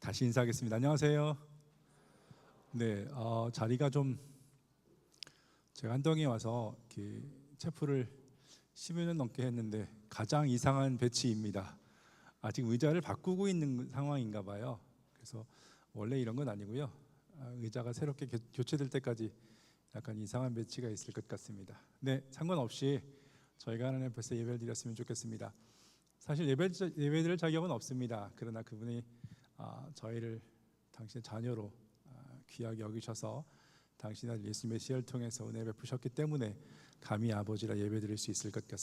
다시 인사하겠습니다. 안녕하세요. 네, 자리가 좀 제가 한동에 와서 이렇게 체프를 10여 년 넘게 했는데 가장 이상한 배치입니다. 아직 의자를 바꾸고 있는 상황인가 봐요. 그래서 원래 이런 건 아니고요. 의자가 새롭게 교체될 때까지 약간 이상한 배치가 있을 것 같습니다. 네, 상관없이 저희가 하나님 앞에서 예배를 드렸으면 좋겠습니다. 사실 예배드릴 자격은 없습니다. 그러나 그분이 저희를 당신의 자녀로 귀하게 여기셔서 당신의 아들 예수 메시아를 통해서 은혜 베푸셨기 때문에 감히 아버지라 예배드릴 수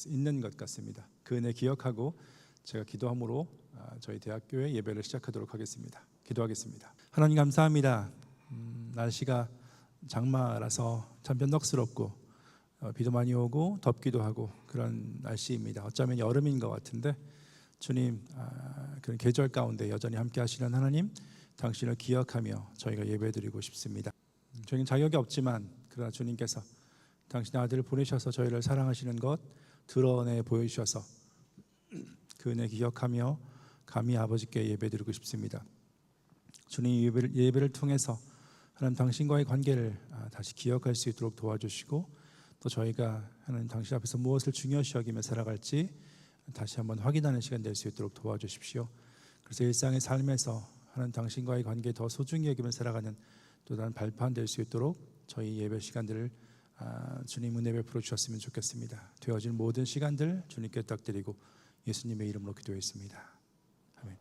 있는 것 같습니다. 그 은혜 기억하고 제가 기도함으로 저희 대학교의 예배를 시작하도록 하겠습니다. 기도하겠습니다. 하나님 감사합니다. 날씨가 장마라서 참 변덕스럽고 비도 많이 오고 덥기도 하고 그런 날씨입니다. 어쩌면 여름인 것 같은데 주님, 그런 계절 가운데 여전히 함께 하시는 하나님, 당신을 기억하며 저희가 예배드리고 싶습니다. 저희는 자격이 없지만 그러나 주님께서 당신의 아들을 보내셔서 저희를 사랑하시는 것 드러내 보여주셔서 그 은혜 기억하며 감히 아버지께 예배드리고 싶습니다. 주님, 예배를 통해서 하나님 당신과의 관계를 다시 기억할 수 있도록 도와주시고 또 저희가 하나님 당신 앞에서 무엇을 중요시 여기며 살아갈지 다시 한번 확인하는 시간 될 수 있도록 도와주십시오. 그래서 일상의 삶에서 하나님 당신과의 관계 더 소중히 여기며 살아가는 또 다른 발판 될 수 있도록 저희 예배 시간들을 주님 은혜 베풀어 주셨으면 좋겠습니다. 되어질 모든 시간들 주님께 부탁드리고 예수님의 이름으로 기도했습니다. 아멘.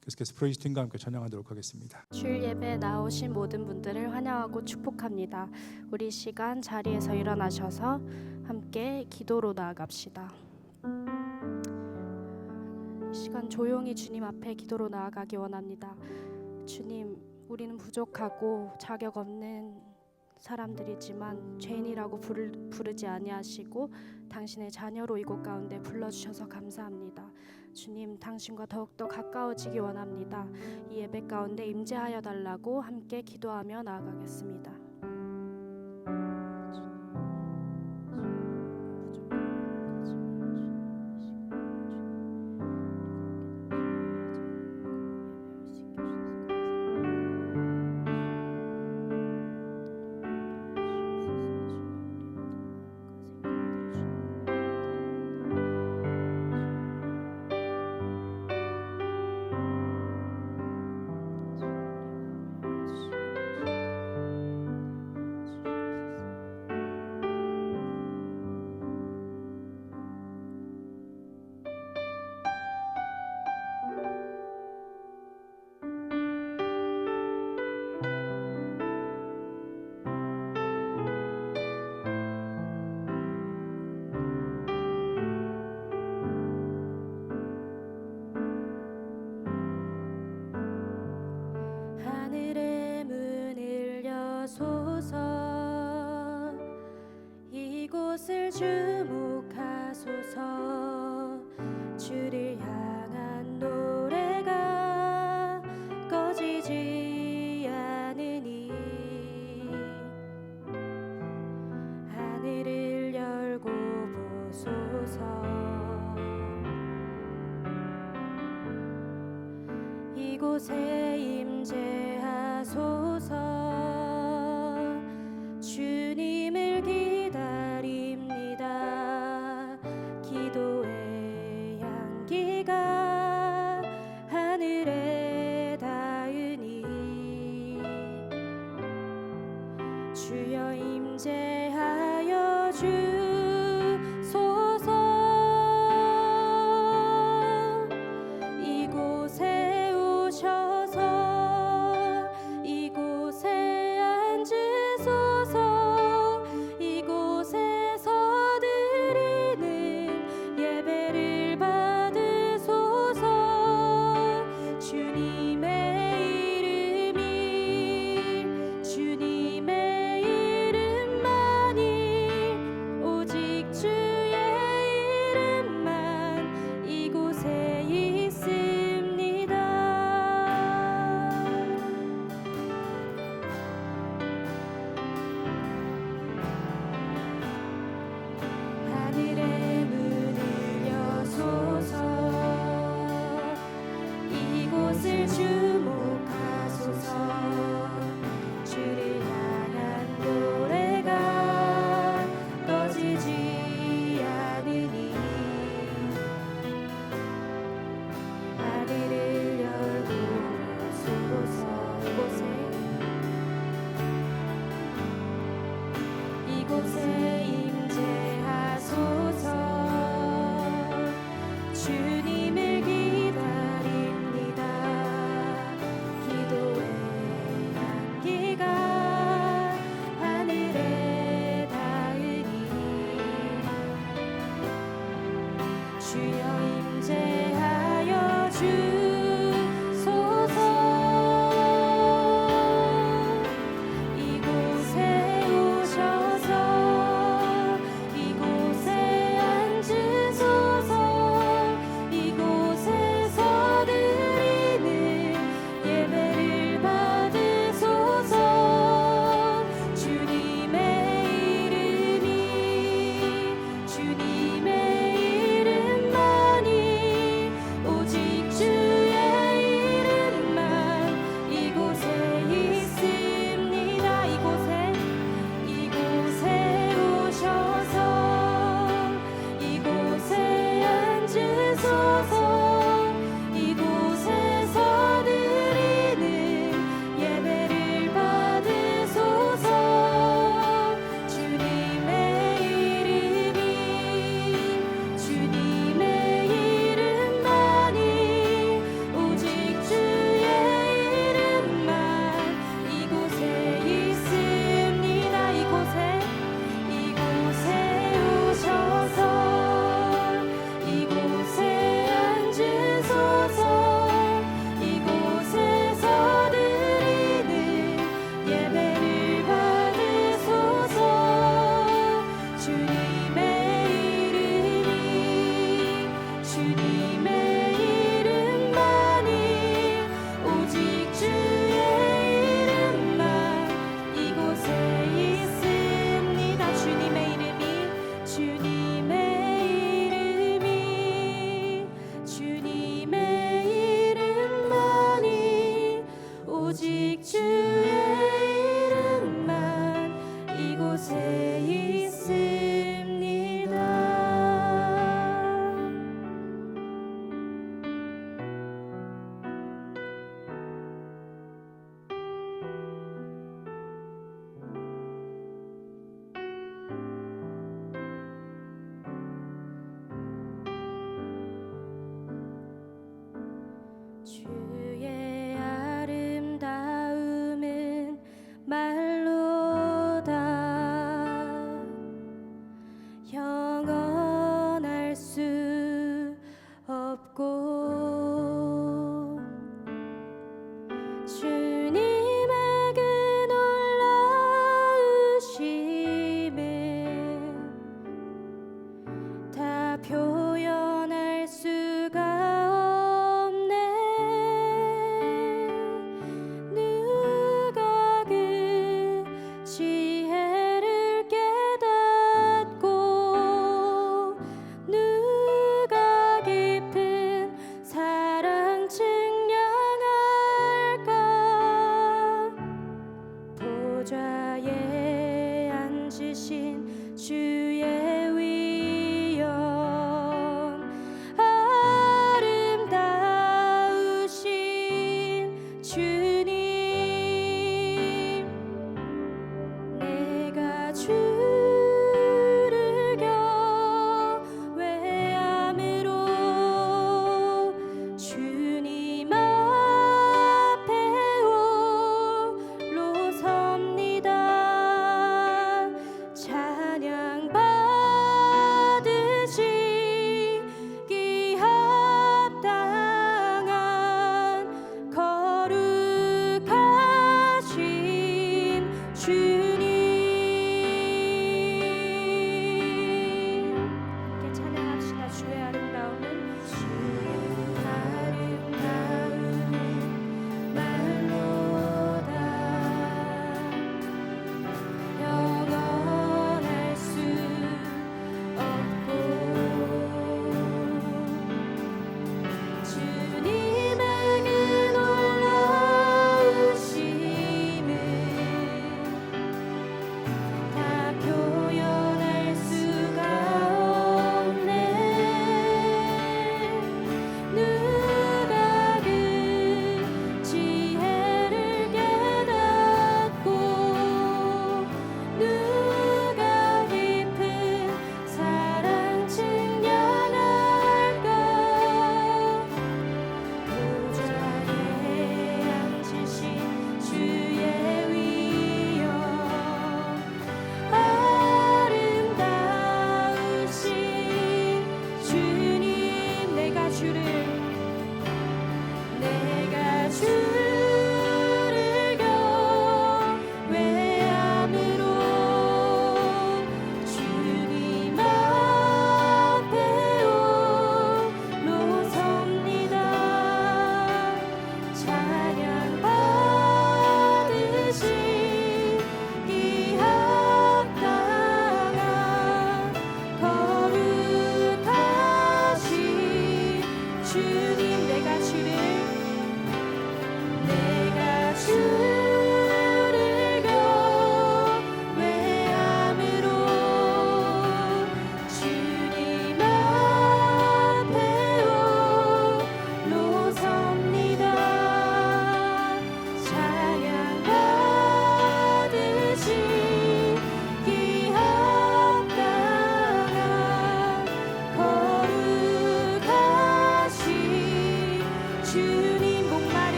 계속해서 프레이즈 팀과 함께 찬양하도록 하겠습니다. 주일 예배에 나오신 모든 분들을 환영하고 축복합니다. 우리 시간 자리에서 일어나셔서 함께 기도로 나아갑시다. 이 시간 조용히 주님 앞에 기도로 나아가기 원합니다. 주님, 우리는 부족하고 자격 없는 사람들이지만 죄인이라고 부르지 아니하시고 당신의 자녀로 이곳 가운데 불러주셔서 감사합니다. 주님, 당신과 더욱더 가까워지기 원합니다. 이 예배 가운데 임재하여 달라고 함께 기도하며 나아가겠습니다. 하늘의 문을 여소서, 이곳을 주목하소서. 주를 향한 노래가 꺼지지 않으니 하늘을 열고 보소서. 이곳에 임재하소서. 주님을 기다립니다. 기도의 향기가 하늘에 닿으니 주여 임재하여 주소서. 이곳에 오셔서 이곳에 오직 주의 이름만 이곳에 있습니다. 주의 아름다움은 말로다 영원할 수 없고 주님의 그 놀라우심은 다 표현할 수가 없네. 누가 그 지혜를 깨닫고 누가 깊은 사랑 증량할까. 보좌에 앉으신 주의 위엄 아름다우신 주님, 내가 주를 경외함으로 주님 앞에 홀로 섭니다. 찬양하며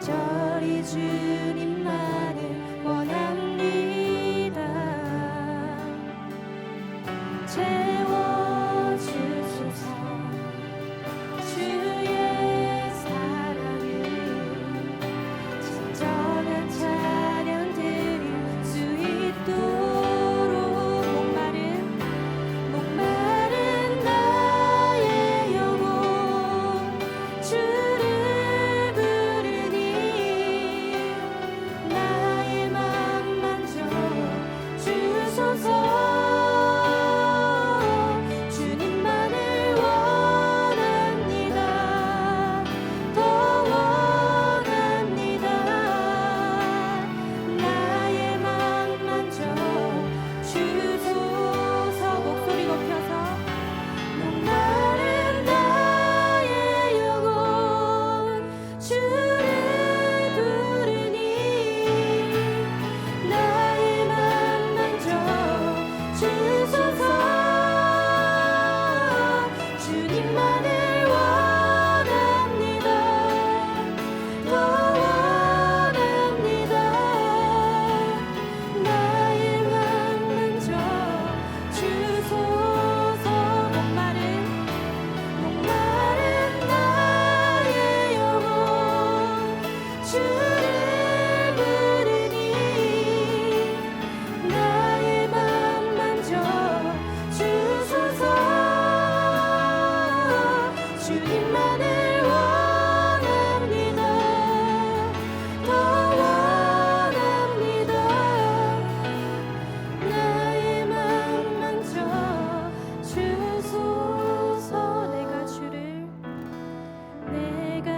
간절히 주님만을 원합니다. 채워주소서 주의 사랑을 진정한 찬양 드릴 수 있도록 목마른 나의 영혼 주를 부르니 나의 맘 만져 주소서. 주님만을 원합니다. 더 원합니다. 나의 맘 만져 주소서. 목소리 높여서 목마른 나의 영혼 주를 부르니 나의 맘 만져 주소서. 주님만을 원합니다. 더 원합니다. 나의 맘 만져 주소서. 목마른 나의 영혼 주를 부르니 나의 맘 만져 주소서. 주님만을 원합니다. 더 원합니다. 나의 맘 만져 주소서. 내가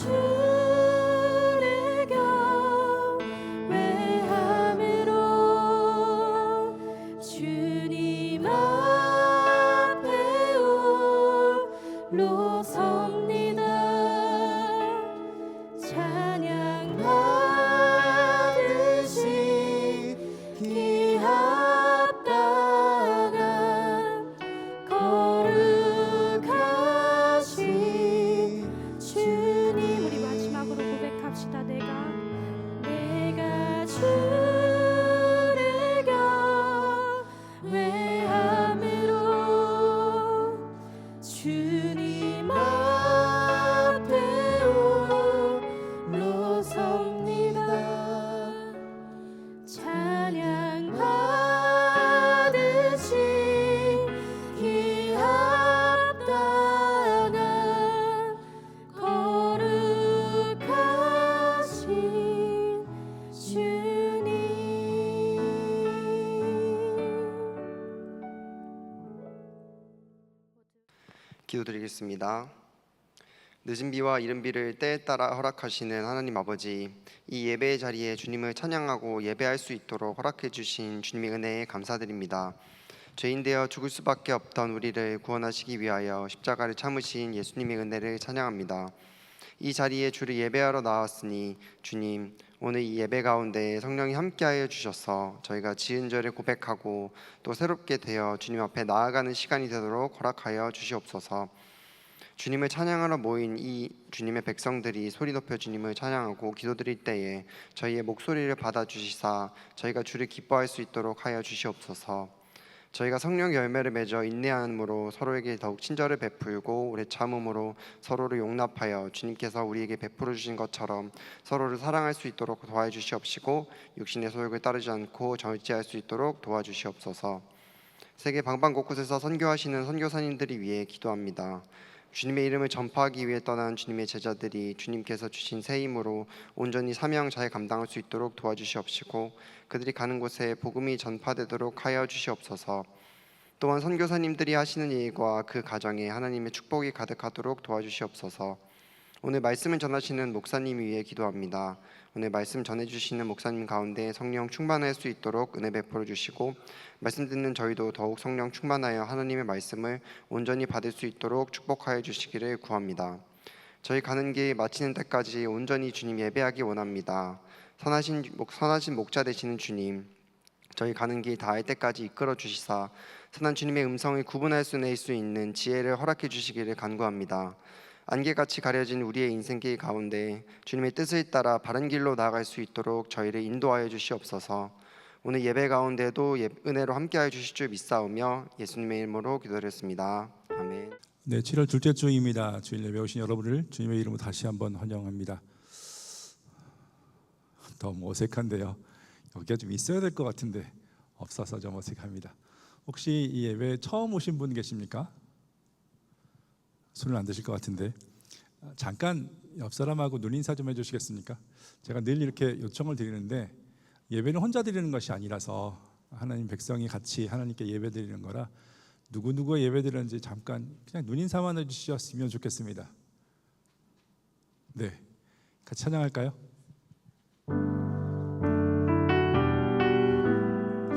주를 경외함으로 주님 앞에 홀로 섭니다. 찬양 받으시 기합당한 거룩하신 주님. 우리 마지막으로 고백합시다. 내가 주를 경외함으로 주님 앞에 홀로 섭니다. 찬양 받으시 기합당한 거룩하신 주님. 기도드리겠습니다. 늦은 비와 이른 비를 때에 따라 허락하시는 하나님 아버지, 이 예배의 자리에 주님을 찬양하고 예배할 수 있도록 허락해 주신 주님의 은혜에 감사드립니다. 죄인 되어 죽을 수밖에 없던 우리를 구원하시기 위하여 십자가를 참으신 예수님의 은혜를 찬양합니다. 이 자리에 주를 예배하러 나왔으니 주님, 오늘 이 예배 가운데 성령이 함께하여 주셔서 저희가 지은 죄를 고백하고 또 새롭게 되어 주님 앞에 나아가는 시간이 되도록 허락하여 주시옵소서. 주님을 찬양하러 모인 이 주님의 백성들이 소리 높여 주님을 찬양하고 기도드릴 때에 저희의 목소리를 받아주시사 저희가 주를 기뻐할 수 있도록 하여 주시옵소서. 저희가 성령 열매를 맺어 인내함으로 서로에게 더욱 친절을 베풀고 오래 참음으로 서로를 용납하여 주님께서 우리에게 베풀어 주신 것처럼 서로를 사랑할 수 있도록 도와주시옵시고 육신의 소욕을 따르지 않고 절제할 수 있도록 도와주시옵소서. 세계 방방 곳곳에서 선교하시는 선교사님들이 위해 기도합니다. 주님의 이름을 전파하기 위해 떠난 주님의 제자들이 주님께서 주신 새 힘으로 온전히 사명 잘 감당할 수 있도록 도와주시옵시고 그들이 가는 곳에 복음이 전파되도록 하여 주시옵소서. 또한 선교사님들이 하시는 일과 그 가정에 하나님의 축복이 가득하도록 도와주시옵소서. 오늘 말씀을 전하시는 목사님 위해 기도합니다. 오늘 말씀 전해주시는 목사님 가운데 성령 충만할 수 있도록 은혜 베풀어 주시고 말씀 듣는 저희도 더욱 성령 충만하여 하나님의 말씀을 온전히 받을 수 있도록 축복하여 주시기를 구합니다. 저희 가는 길 마치는 때까지 온전히 주님 예배하기 원합니다. 선하신 목자 되시는 주님, 저희 가는 길 다할 때까지 이끌어 주시사 선한 주님의 음성을 구분할 수 있는 지혜를 허락해 주시기를 간구합니다. 안개같이 가려진 우리의 인생길 가운데 주님의 뜻을 따라 바른 길로 나아갈 수 있도록 저희를 인도하여 주시옵소서. 오늘 예배 가운데도 은혜로 함께하여 주실 줄 믿사오며 예수님의 이름으로 기도드렸습니다. 아멘. 네, 7월 둘째 주입니다. 주일 예배 오신 여러분을 주님의 이름으로 다시 한번 환영합니다. 너무 어색한데요. 여기가 좀 있어야 될 것 같은데 없어서 좀 어색합니다. 혹시 이 예배 처음 오신 분 계십니까? 손을 안 드실 것 같은데 잠깐 옆 사람하고 눈인사 좀 해주시겠습니까? 제가 늘 이렇게 요청을 드리는데 예배는 혼자 드리는 것이 아니라서 하나님 백성이 같이 하나님께 예배 드리는 거라 누구누구가 예배 드리는지 잠깐 그냥 눈인사만 해주셨으면 좋겠습니다. 네, 같이 찬양할까요?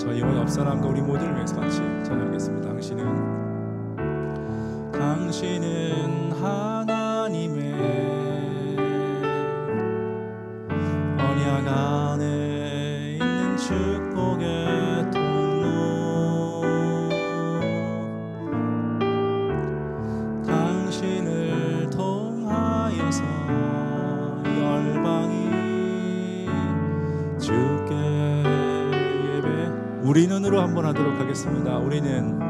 저희와 옆 사람과 우리 모두를 위해서 같이 찬양하겠습니다. 당신은 하나님의 언약 안에 있는 축복의 통로, 당신을 통하여서 열방이 주께 예배. 우리 눈으로 한번 하도록 하겠습니다. 우리는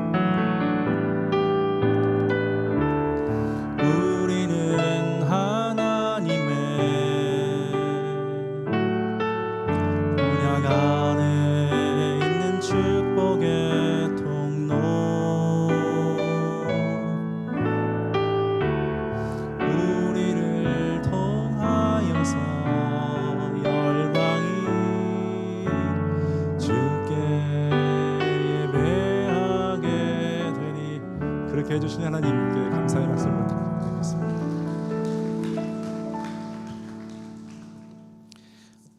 하나님의 언약 안에 있는 축복의 통로, 우리를 통하여서 열방이 주께 예배하게 되니. 그렇게 해주신 하나님께 감사의 말씀을 드리겠습니다.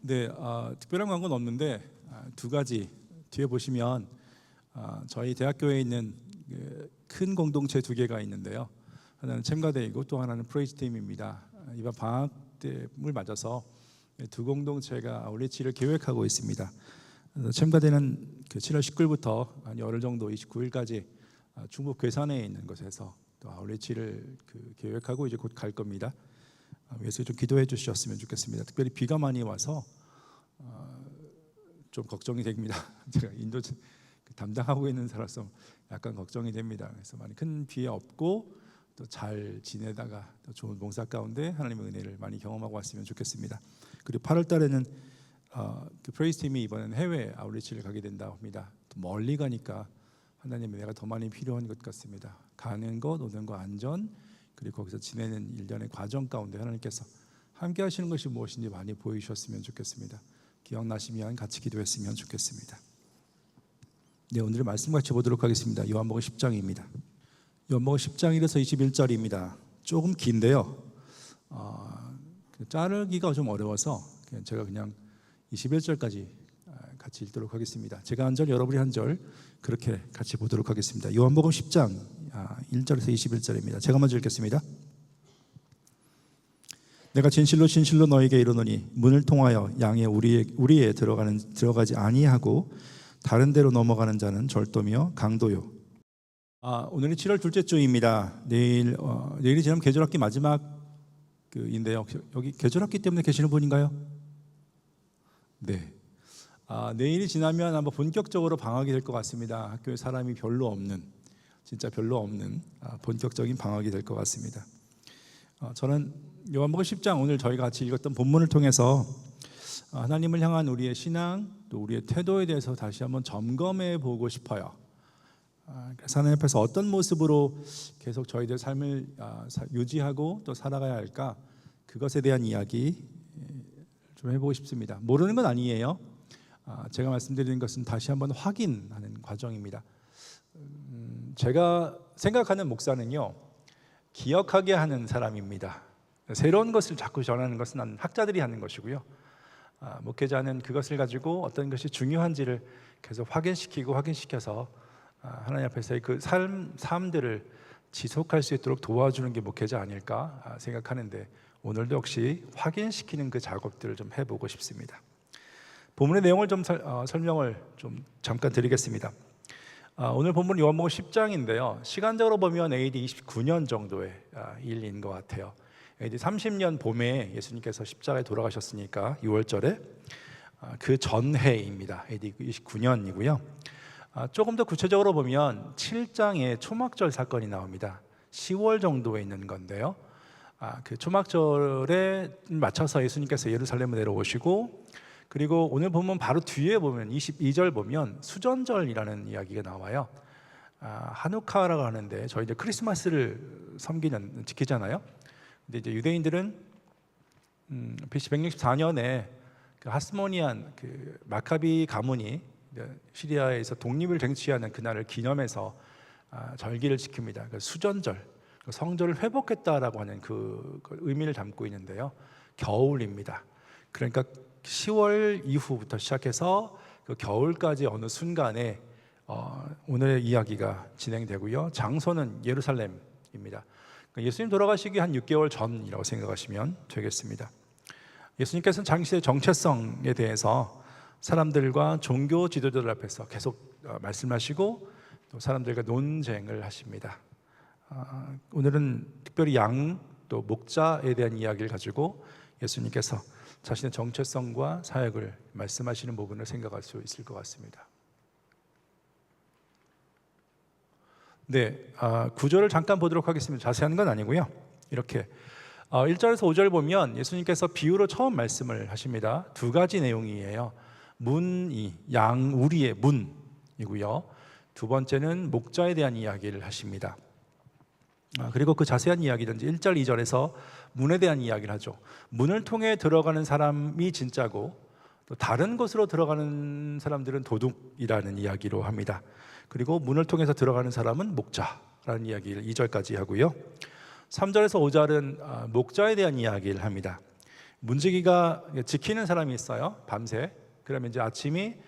네, 특별한 광고는 없는데 두 가지 뒤에 보시면 저희 대학교에 있는 큰 공동체 두 개가 있는데요. 하나는 챔가데이고 또 하나는 프레이즈팀입니다. 이번 방학 때를 맞아서 두 공동체가 아울리치를 계획하고 있습니다. 챔가데이는 7월 19일부터 한 열흘 정도 29일까지 중부 괴산에 있는 곳에서 또 아울리치를 계획하고 이제 곧 갈 겁니다. 위해서 좀 기도해 주셨으면 좋겠습니다. 특별히 비가 많이 와서 좀 걱정이 됩니다. 제가 인도 담당하고 있는 사람으로서 약간 걱정이 됩니다. 그래서 많이 큰 피해 없고 또 잘 지내다가 또 좋은 봉사 가운데 하나님의 은혜를 많이 경험하고 왔으면 좋겠습니다. 그리고 8월 달에는 프레이즈 팀이 이번엔 해외 아울리치를 가게 된다고 합니다. 또 멀리 가니까 하나님의 은혜가 더 많이 필요한 것 같습니다. 가는 것, 오는 것 안전, 그리고 거기서 지내는 일련의 과정 가운데 하나님께서 함께 하시는 것이 무엇인지 많이 보여주셨으면 좋겠습니다. 기억나시면 같이 기도했으면 좋겠습니다. 네, 오늘의 말씀 같이 보도록 하겠습니다. 요한복음 10장입니다. 요한복음 10장 1에서 21절입니다. 조금 긴데요. 자르기가 좀 어려워서 제가 그냥 21절까지 같이 읽도록 하겠습니다. 제가 한 절, 여러분이 한 절 그렇게 같이 보도록 하겠습니다. 요한복음 10장 1절에서 21절입니다. 제가 먼저 읽겠습니다. 내가 진실로 진실로 너에게 이르노니 문을 통하여 양의 우리에 들어가지 아니하고 다른 데로 넘어가는 자는 절도며 강도요. 오늘이 7월 둘째 주입니다. 내일이 지나면 계절학기 마지막 인데요. 여기 계절학기 때문에 계시는 분인가요? 네. 내일이 지나면 아마 본격적으로 방학이 될 것 같습니다. 학교에 사람이 별로 없는, 진짜 별로 없는 본격적인 방학이 될 것 같습니다. 저는 요한복음 10장 오늘 저희가 같이 읽었던 본문을 통해서 하나님을 향한 우리의 신앙 또 우리의 태도에 대해서 다시 한번 점검해 보고 싶어요. 그래서 하나님 앞에서 어떤 모습으로 계속 저희들 삶을 유지하고 또 살아가야 할까, 그것에 대한 이야기 좀 해보고 싶습니다. 모르는 건 아니에요. 제가 말씀드리는 것은 다시 한번 확인하는 과정입니다. 제가 생각하는 목사는요, 기억하게 하는 사람입니다. 새로운 것을 자꾸 전하는 것은 학자들이 하는 것이고요, 목회자는 그것을 가지고 어떤 것이 중요한지를 계속 확인시켜서 하나님 앞에서의 그 삶들을 지속할 수 있도록 도와주는 게 목회자 아닐까 생각하는데, 오늘도 역시 확인시키는 그 작업들을 좀 해보고 싶습니다. 본문의 내용을 좀 설명을 좀 잠깐 드리겠습니다. 오늘 본문 요한복음 10장인데요. 시간적으로 보면 AD 29년 정도의 일인 것 같아요. AD 30년 봄에 예수님께서 십자가에 돌아가셨으니까 6월절에 그 전해입니다. AD 29년이고요. 조금 더 구체적으로 보면 7장에 초막절 사건이 나옵니다. 10월 정도에 있는 건데요. 그 초막절에 맞춰서 예수님께서 예루살렘에 내려오시고, 그리고 오늘 보면 바로 뒤에 보면 22절 보면 수전절이라는 이야기가 나와요. 하누카라고 하는데 저희 이제 크리스마스를 지키잖아요. 근데 이제 유대인들은 BC 164년에 그 하스모니안 그 마카비 가문이 시리아에서 독립을 쟁취하는 그날을 기념해서 절기를 지킵니다. 그 수전절, 성전을 회복했다라고 하는 그 의미를 담고 있는데요. 겨울입니다. 그러니까 10월 이후부터 시작해서 그 겨울까지 어느 순간에 오늘의 이야기가 진행되고요. 장소는 예루살렘입니다. 예수님 돌아가시기 한 6개월 전이라고 생각하시면 되겠습니다. 예수님께서는 당시의 정체성에 대해서 사람들과 종교 지도자들 앞에서 계속 말씀하시고 또 사람들과 논쟁을 하십니다. 오늘은 특별히 양 또 목자에 대한 이야기를 가지고 예수님께서 자신의 정체성과 사역을 말씀하시는 부분을 생각할 수 있을 것 같습니다. 네, 구절을 잠깐 보도록 하겠습니다. 자세한 건 아니고요. 이렇게 1절에서 5절 보면 예수님께서 비유로 처음 말씀을 하십니다. 두 가지 내용이에요. 문이 양우리의 문이고요. 두 번째는 목자에 대한 이야기를 하십니다. 그리고 그 자세한 이야기는 1절, 2절에서 문에 대한 이야기를 하죠. 문을 통해 들어가는 사람이 진짜고 또 다른 곳으로 들어가는 사람들은 도둑이라는 이야기로 합니다. 그리고 문을 통해서 들어가는 사람은 목자라는 이야기를 2절까지 하고요. 3절에서 5절은 목자에 대한 이야기를 합니다. 문지기가 지키는 사람이 있어요. 밤새. 그러면 이제 아침에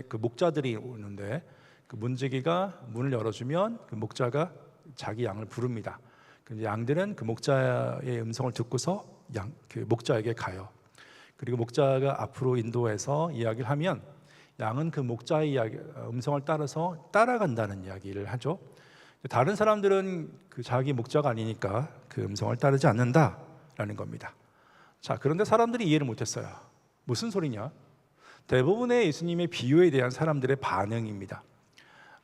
그 목자들이 오는데 그 문지기가 문을 열어주면 그 목자가 자기 양을 부릅니다. 양들은 그 목자의 음성을 듣고서 그 목자에게 가요. 그리고 목자가 앞으로 인도해서 이야기를 하면 양은 그 목자의 음성을 따라서 따라간다는 이야기를 하죠. 다른 사람들은 그 자기 목자가 아니니까 그 음성을 따르지 않는다라는 겁니다. 자, 그런데 사람들이 이해를 못했어요. 무슨 소리냐? 대부분의 예수님의 비유에 대한 사람들의 반응입니다.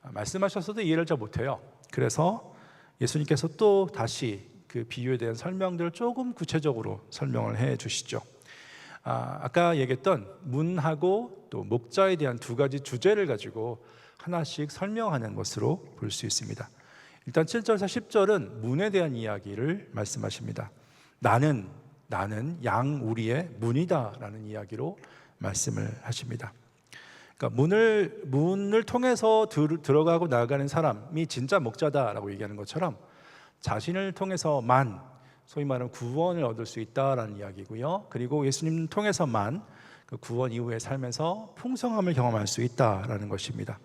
말씀하셨어도 이해를 잘 못해요. 그래서 예수님께서 또 다시 그 비유에 대한 설명들을 조금 구체적으로 설명을 해 주시죠. 아까 얘기했던 문하고 또 목자에 대한 두 가지 주제를 가지고 하나씩 설명하는 것으로 볼 수 있습니다. 일단 7절에서 10절은 문에 대한 이야기를 말씀하십니다. 나는 양우리의 문이다라는 이야기로 말씀을 하십니다. 그러니까 문을 통해서 들어가고 나가는 사람이 진짜 목자다라고 얘기하는 것처럼 자신을 통해서만 소위 말하면 구원을 얻을 수 있다라는 이야기고요. 그리고 예수님 통해서만 그 구원 이후의 삶에서 풍성함을 경험할 수 있다라는 것입니다.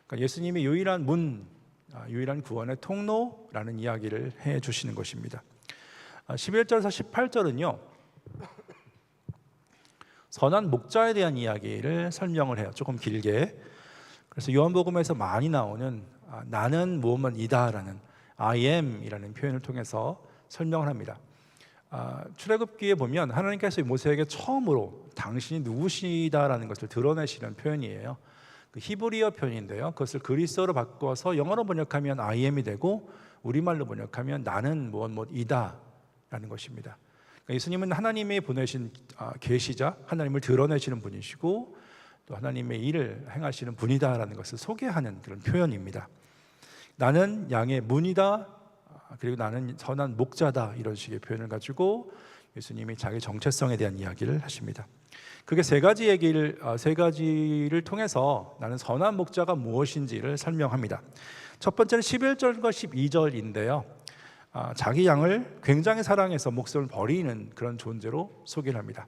그러니까 예수님이 유일한 구원의 통로라는 이야기를 해 주시는 것입니다. 11절에서 18절은요. 선한 목자에 대한 이야기를 설명을 해요. 조금 길게. 그래서 요한복음에서 많이 나오는 나는 무엇만이다라는 I am이라는 표현을 통해서 설명을 합니다. 출애굽기에 보면 하나님께서 모세에게 처음으로 당신이 누구시다라는 것을 드러내시는 표현이에요. 그 히브리어 표현인데요. 그것을 그리스어로 바꿔서 영어로 번역하면 I am이 되고 우리말로 번역하면 나는 무엇이다라는 것입니다. 예수님은 하나님이 보내신 계시자, 하나님을 드러내시는 분이시고 또 하나님의 일을 행하시는 분이다라는 것을 소개하는 그런 표현입니다. 나는 양의 문이다, 그리고 나는 선한 목자다, 이런 식의 표현을 가지고 예수님이 자기 정체성에 대한 이야기를 하십니다. 그게 세 가지를 통해서 나는 선한 목자가 무엇인지를 설명합니다. 첫 번째는 11절과 12절인데요. 자기 양을 굉장히 사랑해서 목숨을 버리는 그런 존재로 소개를 합니다.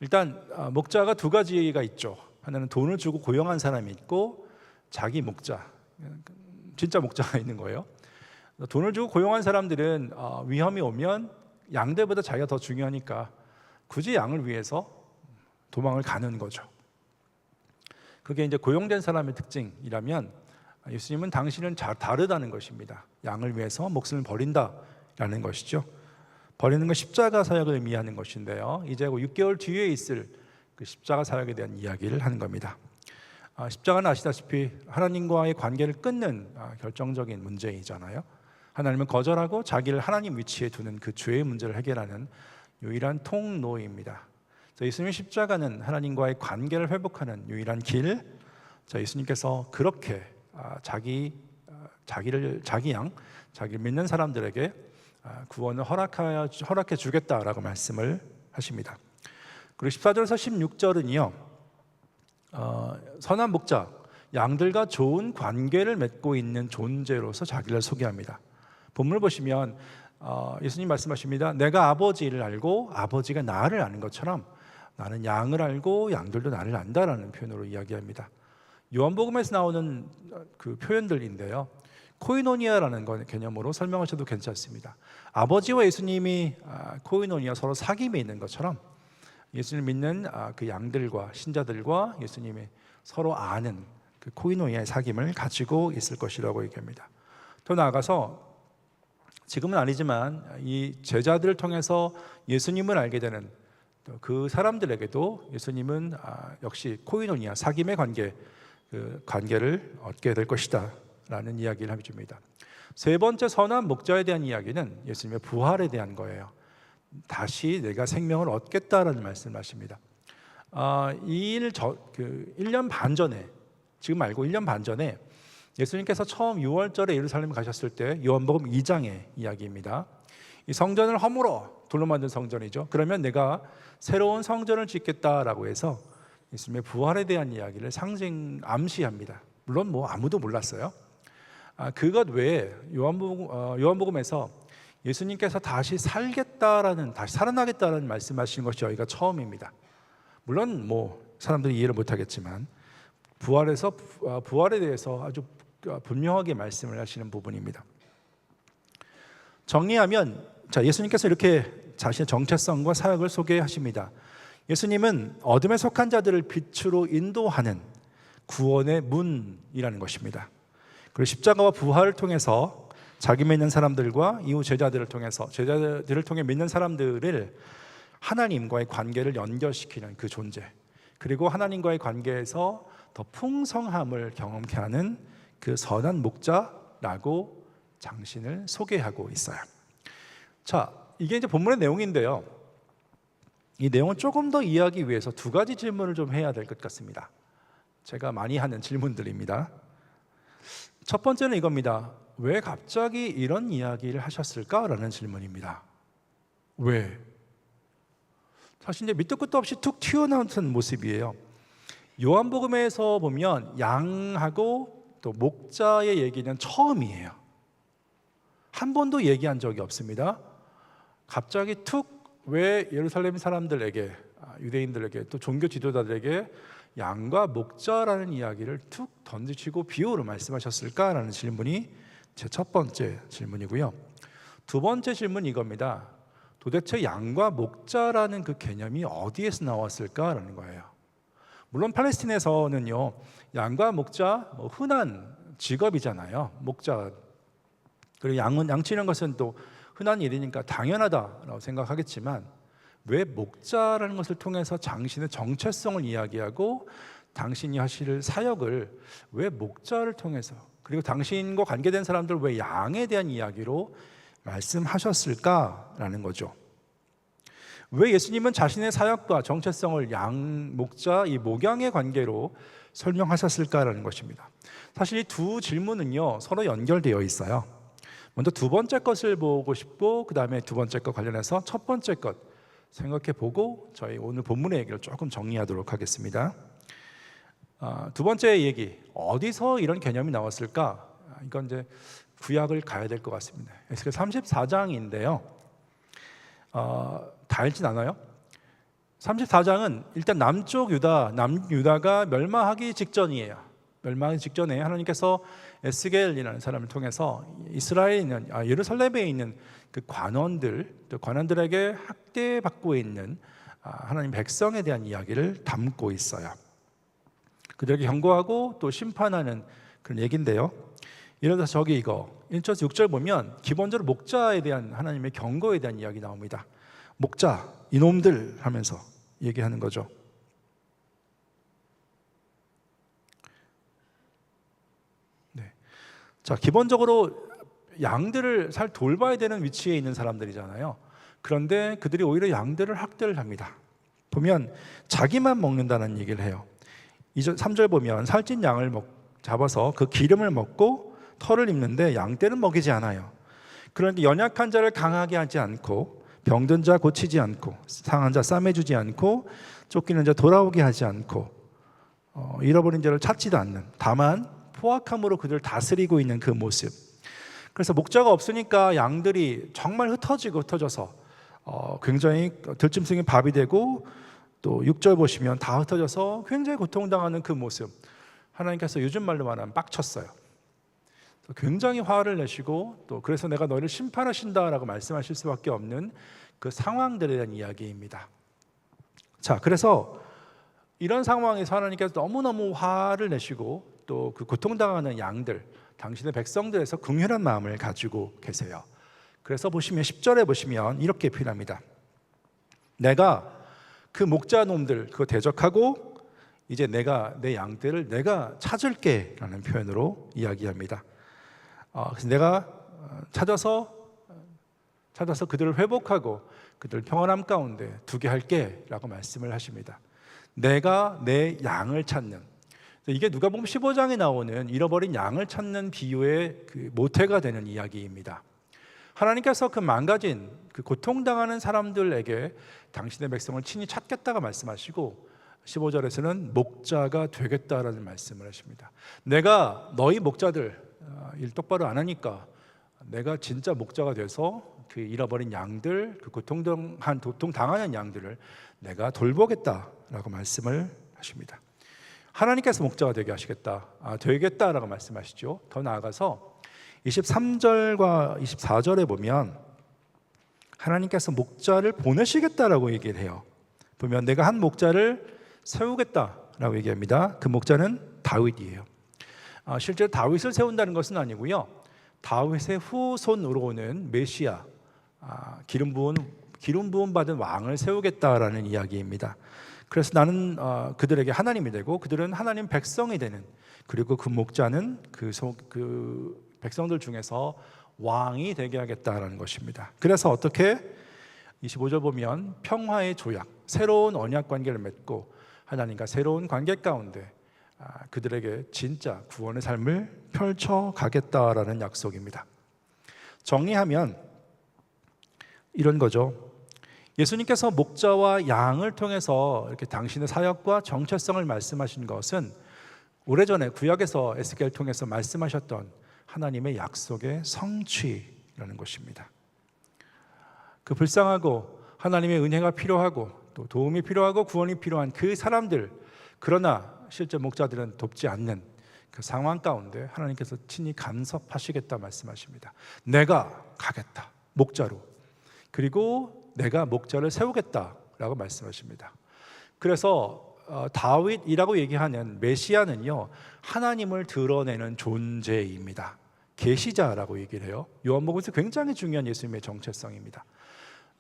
일단 목자가 두 가지가 있죠. 하나는 돈을 주고 고용한 사람이 있고 자기 목자, 진짜 목자가 있는 거예요. 돈을 주고 고용한 사람들은 위험이 오면 양들보다 자기가 더 중요하니까 굳이 양을 위해서 도망을 가는 거죠. 그게 이제 고용된 사람의 특징이라면 예수님은 당신은 다르다는 것입니다. 양을 위해서 목숨을 버린다라는 것이죠. 버리는 건 십자가 사역을 의미하는 것인데요. 이제 6개월 뒤에 있을 그 십자가 사역에 대한 이야기를 하는 겁니다. 십자가는 아시다시피 하나님과의 관계를 끊는 결정적인 문제이잖아요. 하나님을 거절하고 자기를 하나님 위치에 두는 그 죄의 문제를 해결하는 유일한 통로입니다. 예수님의 십자가는 하나님과의 관계를 회복하는 유일한 길. 예수님께서 그렇게 자기를 믿는 사람들에게 구원을 허락해 주겠다라고 말씀을 하십니다. 그리고 14절에서 16절은요, 선한 목자, 양들과 좋은 관계를 맺고 있는 존재로서 자기를 소개합니다. 본문을 보시면 예수님 말씀하십니다. 내가 아버지를 알고 아버지가 나를 아는 것처럼 나는 양을 알고 양들도 나를 안다라는 표현으로 이야기합니다. 요한복음에서 나오는 그 표현들인데요, 코이노니아라는 개념으로 설명하셔도 괜찮습니다. 아버지와 예수님이 코이노니아, 서로 사귐에 있는 것처럼 예수님을 믿는 그 양들과 신자들과 예수님이 서로 아는 그 코이노니아의 사귐을 가지고 있을 것이라고 얘기합니다. 더 나아가서 지금은 아니지만 이 제자들을 통해서 예수님을 알게 되는 그 사람들에게도 예수님은 역시 코이노니아, 사귐의 관계, 그 관계를 얻게 될 것이다 라는 이야기를 해줍니다. 세 번째 선한 목자에 대한 이야기는 예수님의 부활에 대한 거예요. 다시 내가 생명을 얻겠다라는 말씀을 하십니다. 1년 반 전에, 지금 말고 1년 반 전에 예수님께서 처음 6월절에 예루살렘 가셨을 때 요한복음 2장의 이야기입니다. 이 성전을 허물어, 돌로 만든 성전이죠. 그러면 내가 새로운 성전을 짓겠다라고 해서 예수님의 부활에 대한 이야기를 암시합니다. 물론 아무도 몰랐어요. 그것 외에 요한복음에서 예수님께서 다시 살겠다라는, 다시 살아나겠다라는 말씀하시는 것이 여기가 처음입니다. 물론 사람들이 이해를 못하겠지만 부활에 대해서 아주 분명하게 말씀을 하시는 부분입니다. 정리하면 예수님께서 이렇게 자신의 정체성과 사역을 소개하십니다. 예수님은 어둠에 속한 자들을 빛으로 인도하는 구원의 문이라는 것입니다. 그리고 십자가와 부활을 통해서 자기 믿는 사람들과 이후 제자들을 통해 믿는 사람들을 하나님과의 관계를 연결시키는 그 존재, 그리고 하나님과의 관계에서 더 풍성함을 경험케 하는 그 선한 목자라고 당신을 소개하고 있어요. 이게 이제 본문의 내용인데요, 이 내용을 조금 더 이해하기 위해서 두 가지 질문을 좀 해야 될 것 같습니다. 제가 많이 하는 질문들입니다. 첫 번째는 이겁니다. 왜 갑자기 이런 이야기를 하셨을까라는 질문입니다. 왜? 사실 이제 밑도 끝도 없이 툭 튀어나오는 모습이에요. 요한복음에서 보면 양하고 또 목자의 얘기는 처음이에요. 한 번도 얘기한 적이 없습니다. 갑자기 툭 왜 예루살렘 사람들에게, 유대인들에게, 또 종교 지도자들에게 양과 목자라는 이야기를 툭 던지시고 비유로 말씀하셨을까라는 질문이 제 첫 번째 질문이고요. 두 번째 질문은 이겁니다. 도대체 양과 목자라는 그 개념이 어디에서 나왔을까라는 거예요. 물론 팔레스틴에서는요, 양과 목자 흔한 직업이잖아요. 목자. 그리고 양치는 것은 또 흔한 일이니까 당연하다라고 생각하겠지만, 왜 목자라는 것을 통해서 당신의 정체성을 이야기하고 당신이 하실 사역을 왜 목자를 통해서, 그리고 당신과 관계된 사람들 왜 양에 대한 이야기로 말씀하셨을까라는 거죠. 왜 예수님은 자신의 사역과 정체성을 양, 목자, 이 목양의 관계로 설명하셨을까라는 것입니다. 사실 이 두 질문은요, 서로 연결되어 있어요. 먼저 두 번째 것을 보고 싶고, 그 다음에 두 번째 것 관련해서 첫 번째 것 생각해 보고 저희 오늘 본문의 얘기를 조금 정리하도록 하겠습니다. 두 번째 얘기, 어디서 이런 개념이 나왔을까? 이건 이제 구약을 가야 될 것 같습니다. 에스겔 34장인데요. 다 읽진 않아요. 34장은 일단 남유다가 멸망하기 직전이에요. 멸망하기 직전에 하나님께서 에스겔이라는 사람을 통해서 예루살렘에 있는 그 관원들에게 학대받고 있는 하나님 백성에 대한 이야기를 담고 있어요. 그들에게 경고하고 또 심판하는 그런 얘기인데요. 예를 들어서 저기 이거 1절 6절 보면 기본적으로 목자에 대한 하나님의 경고에 대한 이야기 나옵니다. 목자 이놈들 하면서 얘기하는 거죠. 네. 자, 기본적으로 양들을 잘 돌봐야 되는 위치에 있는 사람들이잖아요. 그런데 그들이 오히려 양들을 학대를 합니다. 보면 자기만 먹는다는 얘기를 해요. 3절 보면 살찐 양을 잡아서 그 기름을 먹고 털을 입는데 양떼는 먹이지 않아요. 그러니까 연약한 자를 강하게 하지 않고 병든 자 고치지 않고 상한 자 싸매주지 않고 쫓기는 자 돌아오게 하지 않고 잃어버린 자를 찾지도 않는, 다만 포악함으로 그들을 다스리고 있는 그 모습. 그래서 목자가 없으니까 양들이 정말 흩어져서 굉장히 들짐승이 밥이 되고, 또 6절 보시면 다 흩어져서 굉장히 고통당하는 그 모습. 하나님께서 요즘 말로 말하면 빡쳤어요. 굉장히 화를 내시고, 또 그래서 내가 너희를 심판하신다라고 말씀하실 수밖에 없는 그 상황들에 대한 이야기입니다. 자, 그래서 이런 상황에서 하나님께서 너무너무 화를 내시고 또 그 고통당하는 양들, 당신의 백성들에서 긍휼한 마음을 가지고 계세요. 그래서 보시면 10절에 보시면 이렇게 표현합니다. 내가 그 목자 놈들 그거 대적하고 이제 내가 내 양들을 내가 찾을게 라는 표현으로 이야기합니다. 그래서 내가 찾아서 그들을 회복하고 그들을 평안함 가운데 두게 할게 라고 말씀을 하십니다. 내가 내 양을 찾는, 이게 누가복음 15장에 나오는 잃어버린 양을 찾는 비유의 그 모태가 되는 이야기입니다. 하나님께서 그 망가진, 그 고통당하는 사람들에게 당신의 백성을 친히 찾겠다가 말씀하시고 15절에서는 목자가 되겠다라는 말씀을 하십니다. 내가 너희 목자들 일 똑바로 안 하니까 내가 진짜 목자가 돼서 그 잃어버린 양들, 그 고통당하는 양들을 내가 돌보겠다라고 말씀을 하십니다. 하나님께서 목자가 되게 하시겠다, 되겠다라고 말씀하시죠. 더 나아가서 23절과 24절에 보면 하나님께서 목자를 보내시겠다라고 얘기를 해요. 보면 내가 한 목자를 세우겠다라고 얘기합니다. 그 목자는 다윗이에요. 실제로 다윗을 세운다는 것은 아니고요, 다윗의 후손으로 오는 메시아, 기름 부음 받은 왕을 세우겠다라는 이야기입니다. 그래서 나는 그들에게 하나님이 되고 그들은 하나님 백성이 되는, 그리고 그 목자는 그 백성들 중에서 왕이 되게 하겠다라는 것입니다. 그래서 어떻게 25절 보면 평화의 조약, 새로운 언약 관계를 맺고 하나님과 새로운 관계 가운데 그들에게 진짜 구원의 삶을 펼쳐가겠다라는 약속입니다. 정리하면 이런 거죠. 예수님께서 목자와 양을 통해서 이렇게 당신의 사역과 정체성을 말씀하신 것은 오래전에 구약에서 에스겔을 통해서 말씀하셨던 하나님의 약속의 성취라는 것입니다. 그 불쌍하고 하나님의 은혜가 필요하고 또 도움이 필요하고 구원이 필요한 그 사람들, 그러나 실제 목자들은 돕지 않는 그 상황 가운데 하나님께서 친히 간섭하시겠다 말씀하십니다. 내가 가겠다, 목자로. 그리고 내가 목자를 세우겠다라고 말씀하십니다. 그래서 다윗이라고 얘기하는 메시아는요, 하나님을 드러내는 존재입니다. 계시자라고 얘기를 해요. 요한복음에서 굉장히 중요한 예수님의 정체성입니다.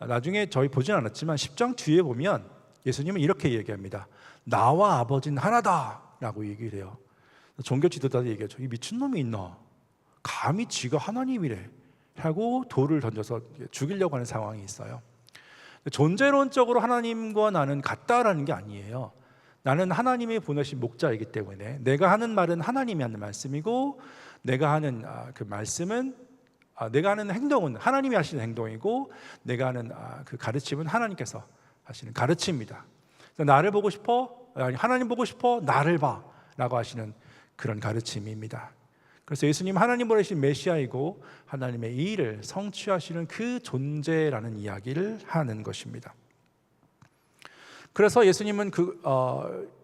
나중에 저희 보진 않았지만 10장 뒤에 보면 예수님은 이렇게 얘기합니다. 나와 아버지는 하나다라고 얘기를 해요. 종교 지도자들이 얘기하죠. 이 미친놈이 있나? 감히 지가 하나님이래 하고 돌을 던져서 죽이려고 하는 상황이 있어요. 존재론적으로 하나님과 나는 같다라는 게 아니에요. 나는 하나님이 보내신 목자이기 때문에 내가 하는 말은 하나님이 하는 말씀이고, 내가 하는 그 말씀은 내가 하는 행동은 하나님이 하시는 행동이고, 내가 하는 그 가르침은 하나님께서 하시는 가르침입니다. 나를 보고 싶어? 아니, 하나님 보고 싶어? 나를 봐 라고 하시는 그런 가르침입니다. 그래서 예수님 하나님 보내신 메시아이고 하나님의 이 일을 성취하시는 그 존재라는 이야기를 하는 것입니다. 그래서 예수님은 그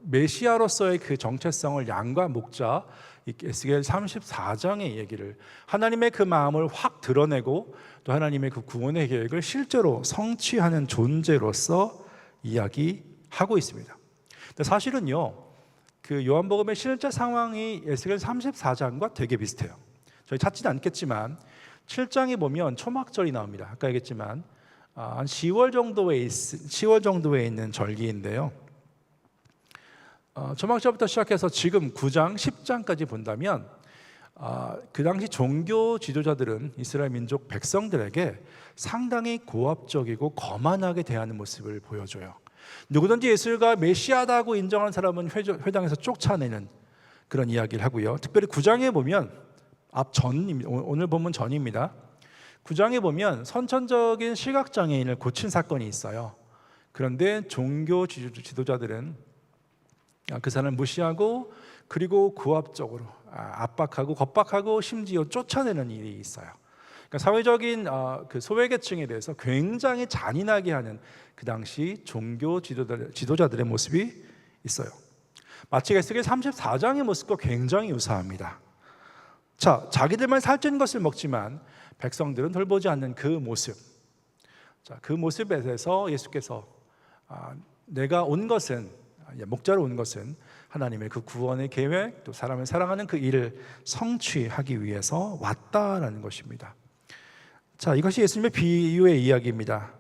메시아로서의 그 정체성을 양과 목자, 에스겔 34장의 얘기를, 하나님의 그 마음을 확 드러내고 또 하나님의 그 구원의 계획을 실제로 성취하는 존재로서 이야기하고 있습니다. 근데 사실은요, 그 요한복음의 실제 상황이 에스겔 34장과 되게 비슷해요. 저희 찾지는 않겠지만 7장에 보면 초막절이 나옵니다. 아까 얘기했지만 한 10월 정도에 있는 절기인데요. 초막절부터 시작해서 지금 9장, 10장까지 본다면 그 당시 종교 지도자들은 이스라엘 민족 백성들에게 상당히 고압적이고 거만하게 대하는 모습을 보여줘요. 누구든지 예수가 메시아다고 인정하는 사람은 회당에서 쫓아내는 그런 이야기를 하고요. 특별히 9장에 보면 오늘 본문 전입니다. 9장에 보면 선천적인 시각장애인을 고친 사건이 있어요. 그런데 종교 지도자들은 그 사람을 무시하고 그리고 고압적으로 압박하고 겁박하고 심지어 쫓아내는 일이 있어요. 그러니까 사회적인 그 소외계층에 대해서 굉장히 잔인하게 하는 그 당시 종교 지도자들의 모습이 있어요. 마치 에스겔 34장의 모습과 굉장히 유사합니다. 자, 자기들만 살찐 것을 먹지만 백성들은 돌보지 않는 그 모습. 자, 그 모습에 대해서 예수께서 내가 온 것은, 목자로 온 것은 하나님의 그 구원의 계획, 또 사람을 사랑하는 그 일을 성취하기 위해서 왔다라는 것입니다. 자, 이것이 예수님의 비유의 이야기입니다.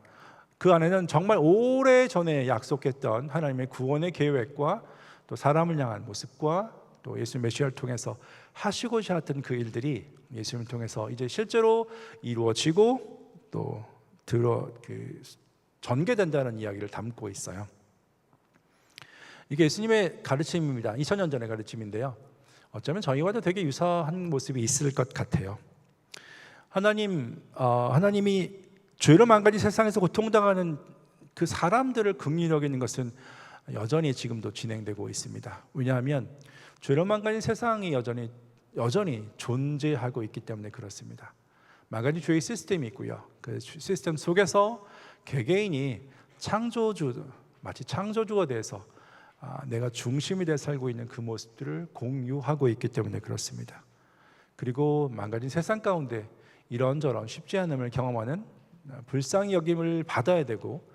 그 안에는 정말 오래전에 약속했던 하나님의 구원의 계획과 또 사람을 향한 모습과 또 예수 메시아를 통해서 하시고자 했던 그 일들이 예수님을 통해서 이제 실제로 이루어지고 또 전개된다는 이야기를 담고 있어요. 이게 예수님의 가르침입니다. 2000년 전의 가르침인데요. 어쩌면 저희와도 되게 유사한 모습이 있을 것 같아요. 하나님이 죄로 망가진 세상에서 고통당하는 그 사람들을 긍휼히 여기는 것은 여전히 지금도 진행되고 있습니다. 왜냐하면 죄로 망가진 세상이 여전히 존재하고 있기 때문에 그렇습니다. 망가진 죄의 시스템이 있고요. 그 시스템 속에서 개개인이 마치 창조주가 돼서 내가 중심이 되어 살고 있는 그 모습들을 공유하고 있기 때문에 그렇습니다. 그리고 망가진 세상 가운데 이런저런 쉽지 않음을 경험하는 불쌍히 여김을 받아야 되고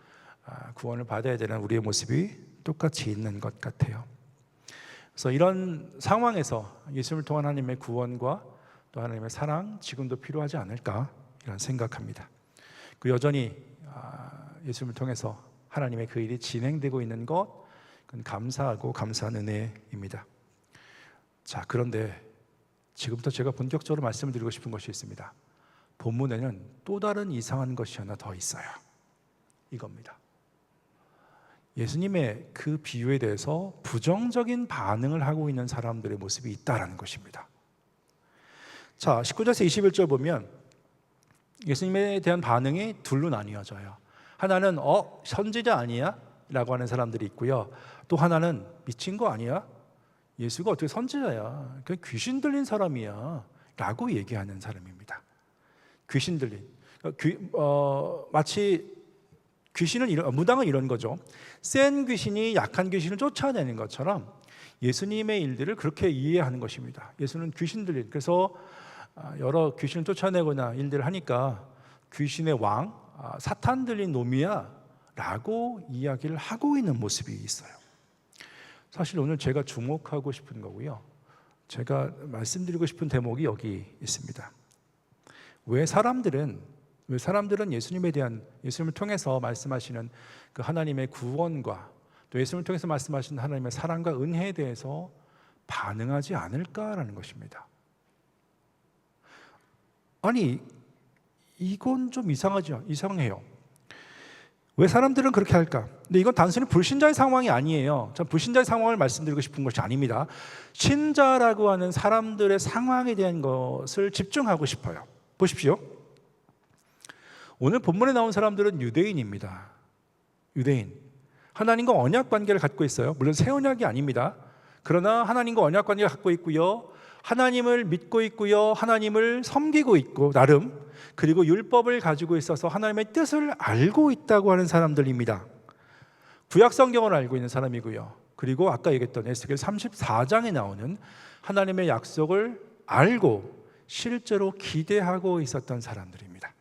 구원을 받아야 되는 우리의 모습이 똑같이 있는 것 같아요. 그래서 이런 상황에서 예수님을 통한 하나님의 구원과 또 하나님의 사랑 지금도 필요하지 않을까 이런 생각합니다. 그 여전히 예수님을 통해서 하나님의 그 일이 진행되고 있는 것, 그건 감사하고 감사한 은혜입니다. 자, 그런데 지금부터 제가 본격적으로 말씀을 드리고 싶은 것이 있습니다. 본문에는 또 다른 이상한 것이 하나 더 있어요. 이겁니다. 예수님의 그 비유에 대해서 부정적인 반응을 하고 있는 사람들의 모습이 있다라는 것입니다. 자, 19절에서 21절 보면 예수님에 대한 반응이 둘로 나뉘어져요. 하나는 선지자 아니야? 라고 하는 사람들이 있고요. 또 하나는 미친 거 아니야? 예수가 어떻게 선지자야? 그냥 귀신 들린 사람이야 라고 얘기하는 사람입니다. 귀신 들린 마치 귀신은 무당은 이런 거죠. 센 귀신이 약한 귀신을 쫓아내는 것처럼 예수님의 일들을 그렇게 이해하는 것입니다. 예수는 귀신 들린, 그래서 여러 귀신을 쫓아내거나 일들을 하니까 귀신의 왕, 사탄 들린 놈이야 라고 이야기를 하고 있는 모습이 있어요. 사실 오늘 제가 주목하고 싶은 거고요, 제가 말씀드리고 싶은 대목이 여기 있습니다. 왜 사람들은 예수님에 대한, 예수님을 통해서 말씀하시는 그 하나님의 구원과 또 예수님을 통해서 말씀하시는 하나님의 사랑과 은혜에 대해서 반응하지 않을까라는 것입니다. 아니, 이건 좀 이상해요. 왜 사람들은 그렇게 할까? 근데 이건 단순히 불신자의 상황이 아니에요. 전 불신자의 상황을 말씀드리고 싶은 것이 아닙니다. 신자라고 하는 사람들의 상황에 대한 것을 집중하고 싶어요. 보십시오. 오늘 본문에 나온 사람들은 유대인입니다. 유대인. 하나님과 언약 관계를 갖고 있어요. 물론 새 언약이 아닙니다. 그러나 하나님과 언약 관계를 갖고 있고요, 하나님을 믿고 있고요, 하나님을 섬기고 있고 나름, 그리고 율법을 가지고 있어서 하나님의 뜻을 알고 있다고 하는 사람들입니다. 구약 성경을 알고 있는 사람이고요, 그리고 아까 얘기했던 에스겔 34장에 나오는 하나님의 약속을 알고 실제로 기대하고 있었던 사람들입니다.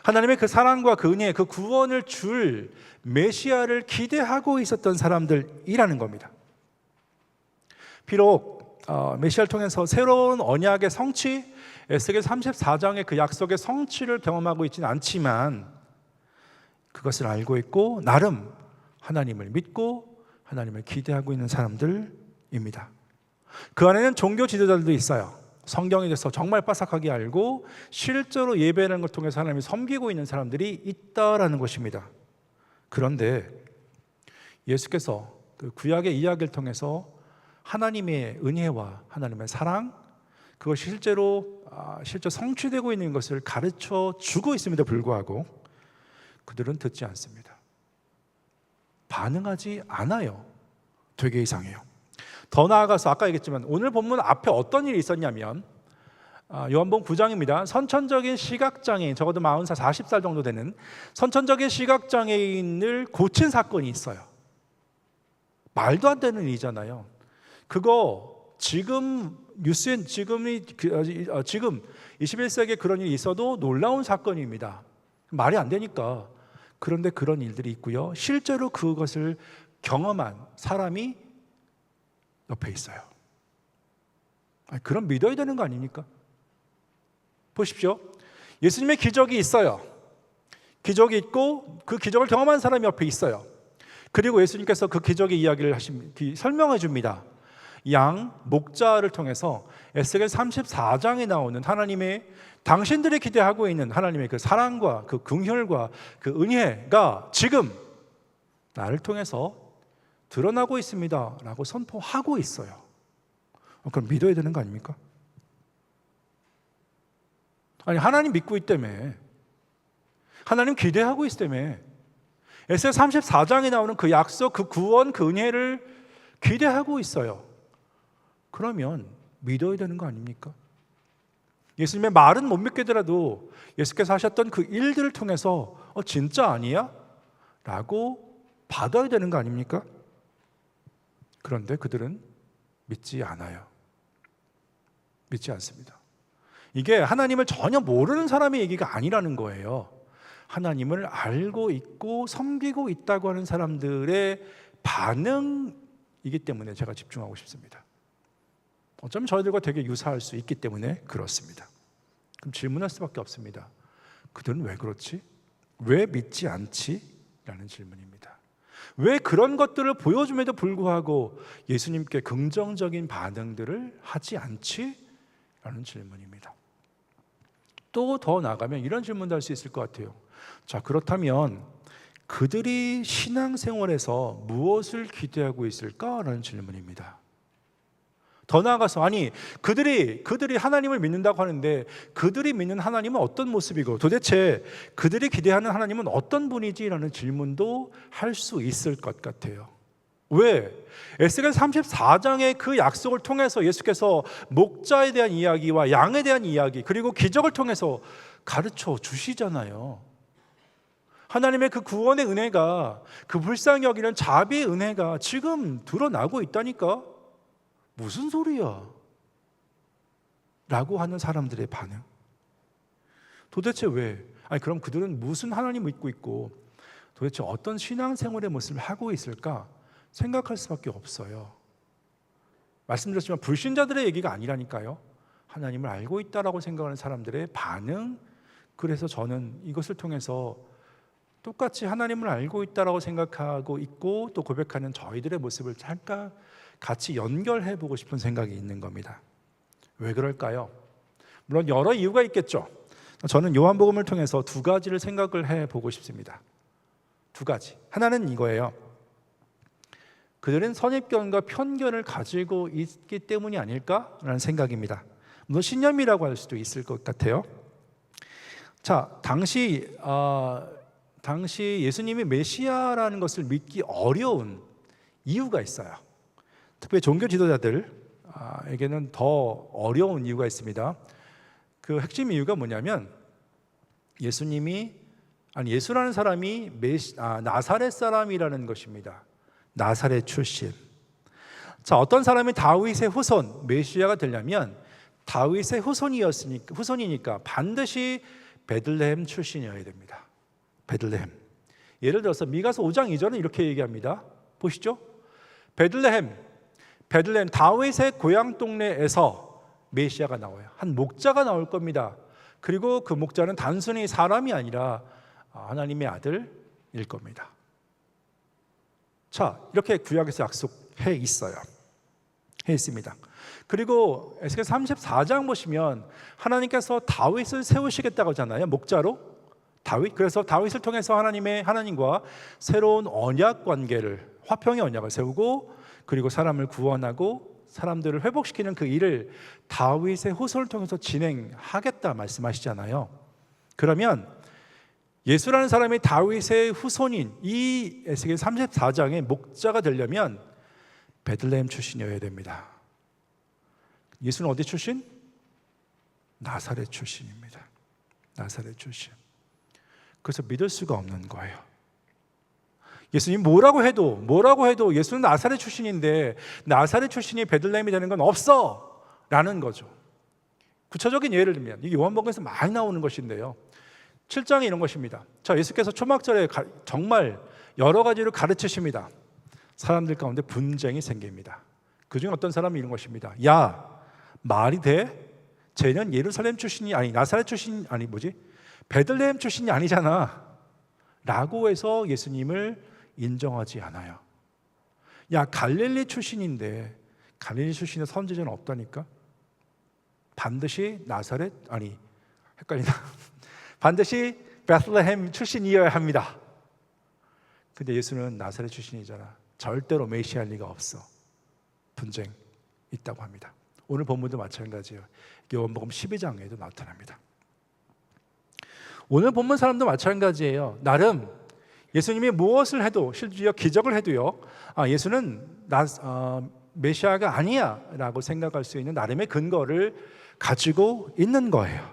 하나님의 그 사랑과 그 은혜, 그 구원을 줄 메시아를 기대하고 있었던 사람들이라는 겁니다. 비록 메시아를 통해서 새로운 언약의 성취, 에스겔 34장의 그 약속의 성취를 경험하고 있지는 않지만 그것을 알고 있고 나름 하나님을 믿고 하나님을 기대하고 있는 사람들입니다. 그 안에는 종교 지도자들도 있어요. 성경에 대해서 정말 빠삭하게 알고 실제로 예배라는 걸 통해서 하나님을 섬기고 있는 사람들이 있다라는 것입니다. 그런데 예수께서 그 구약의 이야기를 통해서 하나님의 은혜와 하나님의 사랑, 그것이 실제 성취되고 있는 것을 가르쳐 주고 있음에도 불구하고 그들은 듣지 않습니다. 반응하지 않아요. 되게 이상해요. 더 나아가서 아까 얘기했지만 오늘 본문 앞에 어떤 일이 있었냐면 요한복음 9장입니다. 선천적인 시각장애인, 적어도 40살, 40살 정도 되는 선천적인 시각장애인을 고친 사건이 있어요. 말도 안 되는 일이잖아요. 그거 지금 뉴스엔 지금 21세기에 그런 일이 있어도 놀라운 사건입니다. 말이 안 되니까. 그런데 그런 일들이 있고요. 실제로 그것을 경험한 사람이 옆에 있어요. 그럼 믿어야 되는 거 아닙니까? 보십시오. 예수님의 기적이 있어요. 기적이 있고 그 기적을 경험한 사람이 옆에 있어요. 그리고 예수님께서 그 기적의 이야기를 설명해 줍니다. 양, 목자를 통해서 에스겔 34장에 나오는 하나님의 당신들이 기대하고 있는 하나님의 그 사랑과 그 긍휼과 그 은혜가 지금 나를 통해서 드러나고 있습니다 라고 선포하고 있어요. 그럼 믿어야 되는 거 아닙니까? 아니, 하나님 믿고 있다며, 하나님 기대하고 있다며, 에스겔 34장에 나오는 그 약속, 그 구원, 그 은혜를 기대하고 있어요. 그러면 믿어야 되는 거 아닙니까? 예수님의 말은 못 믿겠더라도 예수께서 하셨던 그 일들을 통해서 진짜 아니야? 라고 받아야 되는 거 아닙니까? 그런데 그들은 믿지 않아요. 믿지 않습니다. 이게 하나님을 전혀 모르는 사람의 얘기가 아니라는 거예요. 하나님을 알고 있고 섬기고 있다고 하는 사람들의 반응이기 때문에 제가 집중하고 싶습니다. 어쩌면 저희들과 되게 유사할 수 있기 때문에 그렇습니다. 그럼 질문할 수밖에 없습니다. 그들은 왜 그렇지? 왜 믿지 않지? 라는 질문입니다. 왜 그런 것들을 보여줌에도 불구하고 예수님께 긍정적인 반응들을 하지 않지? 라는 질문입니다. 또 더 나아가면 이런 질문도 할 수 있을 것 같아요. 자, 그렇다면 그들이 신앙생활에서 무엇을 기대하고 있을까라는 질문입니다. 더 나아가서 아니 그들이 하나님을 믿는다고 하는데 그들이 믿는 하나님은 어떤 모습이고 도대체 그들이 기대하는 하나님은 어떤 분이지라는 질문도 할 수 있을 것 같아요. 왜? 에스겔 34장의 그 약속을 통해서 예수께서 목자에 대한 이야기와 양에 대한 이야기 그리고 기적을 통해서 가르쳐 주시잖아요. 하나님의 그 구원의 은혜가, 그 불쌍히 여기는 자비의 은혜가 지금 드러나고 있다니까. 무슨 소리야? 라고 하는 사람들의 반응. 도대체 왜? 아니 그럼 그들은 무슨 하나님 믿고 있고 도대체 어떤 신앙생활의 모습을 하고 있을까 생각할 수밖에 없어요. 말씀드렸지만 불신자들의 얘기가 아니라니까요. 하나님을 알고 있다라고 생각하는 사람들의 반응. 그래서 저는 이것을 통해서 똑같이 하나님을 알고 있다라고 생각하고 있고 또 고백하는 저희들의 모습을 잠깐 같이 연결해 보고 싶은 생각이 있는 겁니다. 왜 그럴까요? 물론 여러 이유가 있겠죠. 저는 요한복음을 통해서 두 가지를 생각을 해 보고 싶습니다. 두 가지. 하나는 이거예요. 그들은 선입견과 편견을 가지고 있기 때문이 아닐까라는 생각입니다. 물론 신념이라고 할 수도 있을 것 같아요. 자, 당시 예수님이 메시아라는 것을 믿기 어려운 이유가 있어요. 특별히 종교 지도자들에게는 더 어려운 이유가 있습니다. 그 핵심 이유가 뭐냐면 예수라는 사람이 나사렛 사람이라는 것입니다. 나사렛 출신. 자, 어떤 사람이 다윗의 후손 메시아가 되려면 다윗의 후손이니까 반드시 베들레헴 출신이어야 됩니다. 베들레헴. 예를 들어서 미가서 5장 2절은 이렇게 얘기합니다. 보시죠. 베들레헴 다윗의 고향 동네에서 메시아가 나와요. 한 목자가 나올 겁니다. 그리고 그 목자는 단순히 사람이 아니라 하나님의 아들일 겁니다. 자, 이렇게 구약에서 약속해 있어요. 해 있습니다. 그리고 에스겔 34장 보시면 하나님께서 다윗을 세우시겠다고 하잖아요. 목자로 다윗. 그래서 다윗을 통해서 하나님과 새로운 언약 관계를, 화평의 언약을 세우고, 그리고 사람을 구원하고 사람들을 회복시키는 그 일을 다윗의 후손을 통해서 진행하겠다 말씀하시잖아요. 그러면 예수라는 사람이 다윗의 후손인 이 에스겔 34장의 목자가 되려면 베들레헴 출신이어야 됩니다. 예수는 어디 출신? 나사렛 출신입니다. 나사렛 출신. 그래서 믿을 수가 없는 거예요. 예수님 뭐라고 해도 예수는 나사렛 출신인데 나사렛 출신이 베들레헴이 되는 건 없어 라는 거죠. 구체적인 예를 들면 이게 요한복음에서 많이 나오는 것인데요, 7장에 이런 것입니다. 자, 예수께서 초막절에 정말 여러 가지로 가르치십니다. 사람들 가운데 분쟁이 생깁니다. 그중에 어떤 사람이 이런 것입니다. 야, 말이 돼? 쟤는 예루살렘 출신이 아니 나사렛 출신 아니 베들레헴 출신이 아니잖아 라고 해서 예수님을 인정하지 않아요. 야, 갈릴리 출신인데 갈릴리 출신의 선지자는 없다니까? 반드시 나사렛 아니 헷갈린다. 반드시 베들레헴 출신이어야 합니다. 근데 예수는 나사렛 출신이잖아. 절대로 메시아일 리가 없어. 분쟁 있다고 합니다. 오늘 본문도 마찬가지예요. 요한복음 12장에도 나타납니다. 오늘 본문 사람도 마찬가지예요. 나름 예수님이 무엇을 해도, 실제로 기적을 해도요, 예수는 메시아가 아니야 라고 생각할 수 있는 나름의 근거를 가지고 있는 거예요.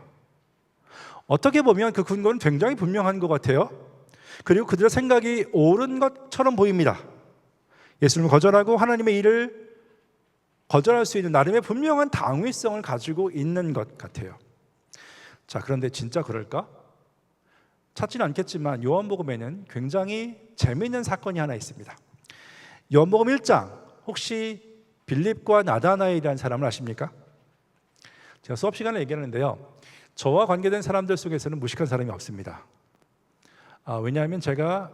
어떻게 보면 그 근거는 굉장히 분명한 것 같아요. 그리고 그들의 생각이 옳은 것처럼 보입니다. 예수님을 거절하고 하나님의 일을 거절할 수 있는 나름의 분명한 당위성을 가지고 있는 것 같아요. 자, 그런데 진짜 그럴까? 찾지는 않겠지만 요한복음에는 굉장히 재미있는 사건이 하나 있습니다. 요한복음 1장, 혹시 빌립과 나다나엘이라는 사람을 아십니까? 제가 수업 시간에 얘기하는데요, 저와 관계된 사람들 속에서는 무식한 사람이 없습니다. 왜냐하면 제가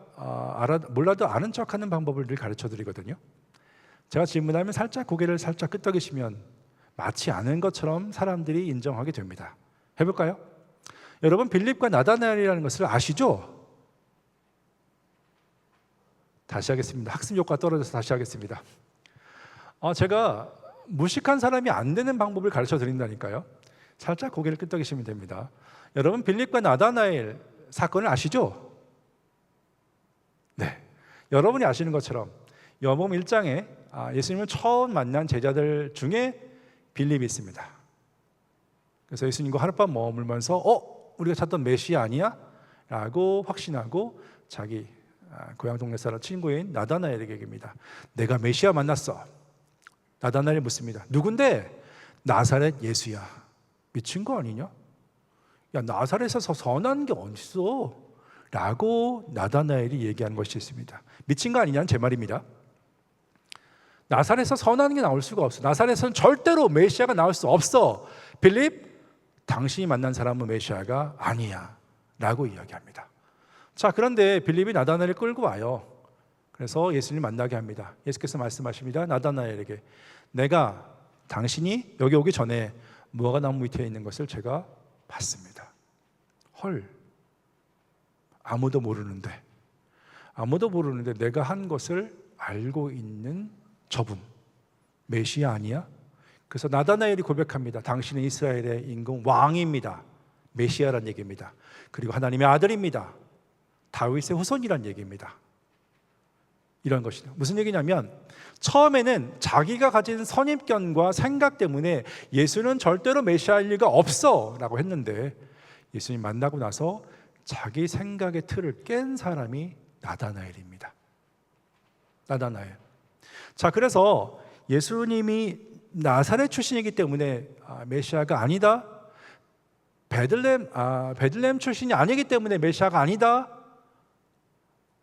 몰라도 아는 척하는 방법을 늘 가르쳐 드리거든요. 제가 질문하면 살짝 고개를 살짝 끄덕이시면 마치 아는 것처럼 사람들이 인정하게 됩니다. 해볼까요? 여러분, 빌립과 나다나엘이라는 것을 아시죠? 다시 하겠습니다. 학습 효과 떨어져서 다시 하겠습니다. 제가 무식한 사람이 안 되는 방법을 가르쳐 드린다니까요. 살짝 고개를 끄덕이시면 됩니다. 여러분, 빌립과 나다나엘 사건을 아시죠? 네, 여러분이 아시는 것처럼 요한복음 1장에 예수님을 처음 만난 제자들 중에 빌립이 있습니다. 그래서 예수님과 하룻밤 머물면서 우리가 찾던 메시아 아니야? 라고 확신하고 자기 고향 동네 사람 친구인 나다나엘에게 얘기합니다. 내가 메시아 만났어. 나다나엘이 묻습니다. 누군데? 나사렛 예수야. 미친 거 아니냐? 야, 나사렛에서 선한 게 어딨어? 라고 나다나엘이 얘기하는 것이 있습니다. 미친 거 아니냐는 제 말입니다. 나사렛에서 선한 게 나올 수가 없어. 나사렛에서는 절대로 메시아가 나올 수 없어. 빌립, 당신이 만난 사람은 메시아가 아니야 라고 이야기합니다. 자, 그런데 빌립이 나다나엘을 끌고 와요. 그래서 예수님 만나게 합니다. 예수께서 말씀하십니다. 나다나엘에게 내가 당신이 여기 오기 전에 무화과 나무 밑에 있는 것을 제가 봤습니다. 헐, 아무도 모르는데 내가 한 것을 알고 있는 저분 메시아 아니야? 그래서 나다나엘이 고백합니다. 당신은 이스라엘의 임금 왕입니다. 메시아란 얘기입니다. 그리고 하나님의 아들입니다. 다윗의 후손이란 얘기입니다. 이런 것이죠. 무슨 얘기냐면 처음에는 자기가 가진 선입견과 생각 때문에 예수는 절대로 메시아일 리가 없어 라고 했는데 예수님 만나고 나서 자기 생각의 틀을 깬 사람이 나다나엘입니다. 나다나엘. 자, 그래서 예수님이 나사렛 출신이기 때문에 메시아가 아니다, 베들레헴 출신이 아니기 때문에 메시아가 아니다.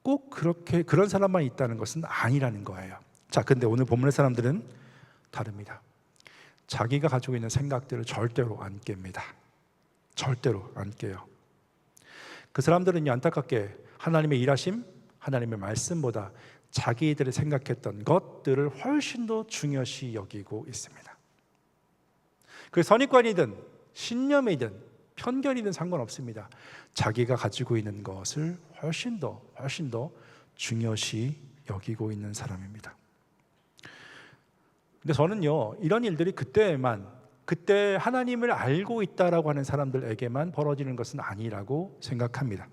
꼭 그렇게 그런 사람만 있다는 것은 아니라는 거예요. 자, 근데 오늘 본문의 사람들은 다릅니다. 자기가 가지고 있는 생각들을 절대로 안 깹니다. 절대로 안 깨요. 그 사람들은 안타깝게 하나님의 일하심, 하나님의 말씀보다 자기들이 생각했던 것들을 훨씬 더 중요시 여기고 있습니다. 그 선입관이든 신념이든 편견이든 상관없습니다. 자기가 가지고 있는 것을 훨씬 더 중요시 여기고 있는 사람입니다. 근데 저는요, 이런 일들이 그때 하나님을 알고 있다라고 하는 사람들에게만 벌어지는 것은 아니라고 생각합니다.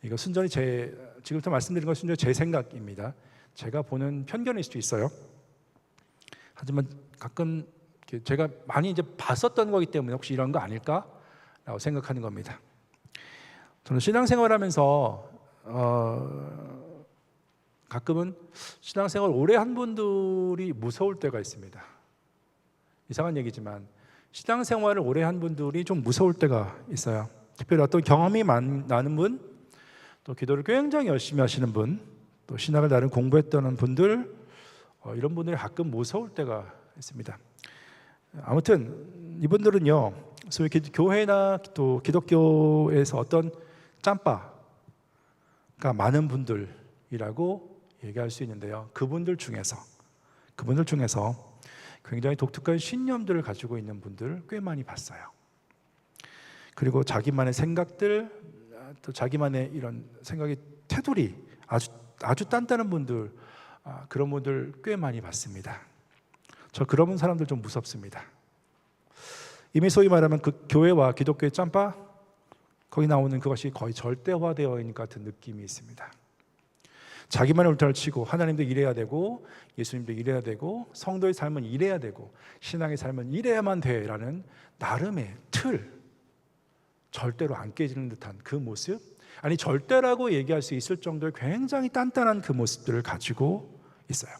이거 순전히 지금부터 말씀드린 것은 순전히 제 생각입니다. 제가 보는 편견일 수도 있어요. 하지만 가끔 제가 많이 이제 봤었던 거기 때문에 혹시 이런 거 아닐까라고 생각하는 겁니다. 저는 신앙생활하면서 가끔은 신앙생활 오래 한 분들이 무서울 때가 있습니다. 이상한 얘기지만 신앙생활을 오래 한 분들이 좀 무서울 때가 있어요. 특별히 어떤 경험이 많은 분, 또 기도를 굉장히 열심히 하시는 분, 또 신학을 나름 공부했던 분들, 이런 분들이 가끔 무서울 때가 있습니다. 아무튼 이분들은요, 소위 교회나 또 기독교에서 어떤 짬바가 많은 분들이라고 얘기할 수 있는데요. 그분들 중에서 굉장히 독특한 신념들을 가지고 있는 분들 꽤 많이 봤어요. 그리고 자기만의 생각들, 또 자기만의 이런 생각의 테두리 아주 단단한 분들, 그런 분들 꽤 많이 봤습니다. 저 그런 사람들 좀 무섭습니다. 이미 소위 말하면 그 교회와 기독교의 짬바, 거기 나오는 그것이 거의 절대화되어 있는 것 같은 느낌이 있습니다. 자기만의 울타리를 치고 하나님도 이래야 되고 예수님도 이래야 되고 성도의 삶은 이래야 되고 신앙의 삶은 이래야만 돼라는 나름의 틀, 절대로 안 깨지는 듯한 그 모습, 아니 절대라고 얘기할 수 있을 정도의 굉장히 단단한 그 모습들을 가지고 있어요.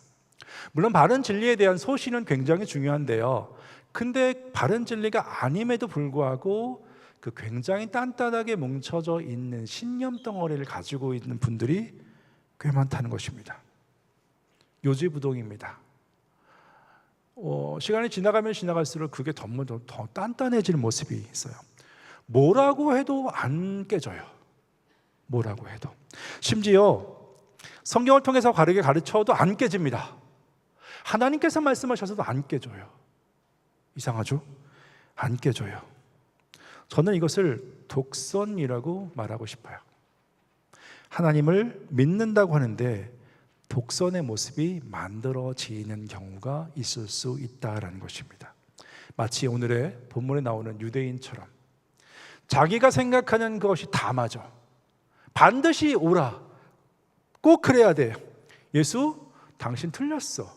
물론 바른 진리에 대한 소신은 굉장히 중요한데요, 근데 바른 진리가 아님에도 불구하고 그 굉장히 단단하게 뭉쳐져 있는 신념 덩어리를 가지고 있는 분들이 꽤 많다는 것입니다. 요지부동입니다. 시간이 지나가면 지나갈수록 그게 더 단단해지는 모습이 있어요. 뭐라고 해도 안 깨져요. 뭐라고 해도. 심지어 성경을 통해서 바르게 가르쳐도 안 깨집니다. 하나님께서 말씀하셔서도 안 깨져요. 이상하죠? 안 깨져요. 저는 이것을 독선이라고 말하고 싶어요. 하나님을 믿는다고 하는데 독선의 모습이 만들어지는 경우가 있을 수 있다라는 것입니다. 마치 오늘의 본문에 나오는 유대인처럼 자기가 생각하는 것이 다 맞아. 반드시 옳아. 꼭 그래야 돼. 예수, 당신 틀렸어.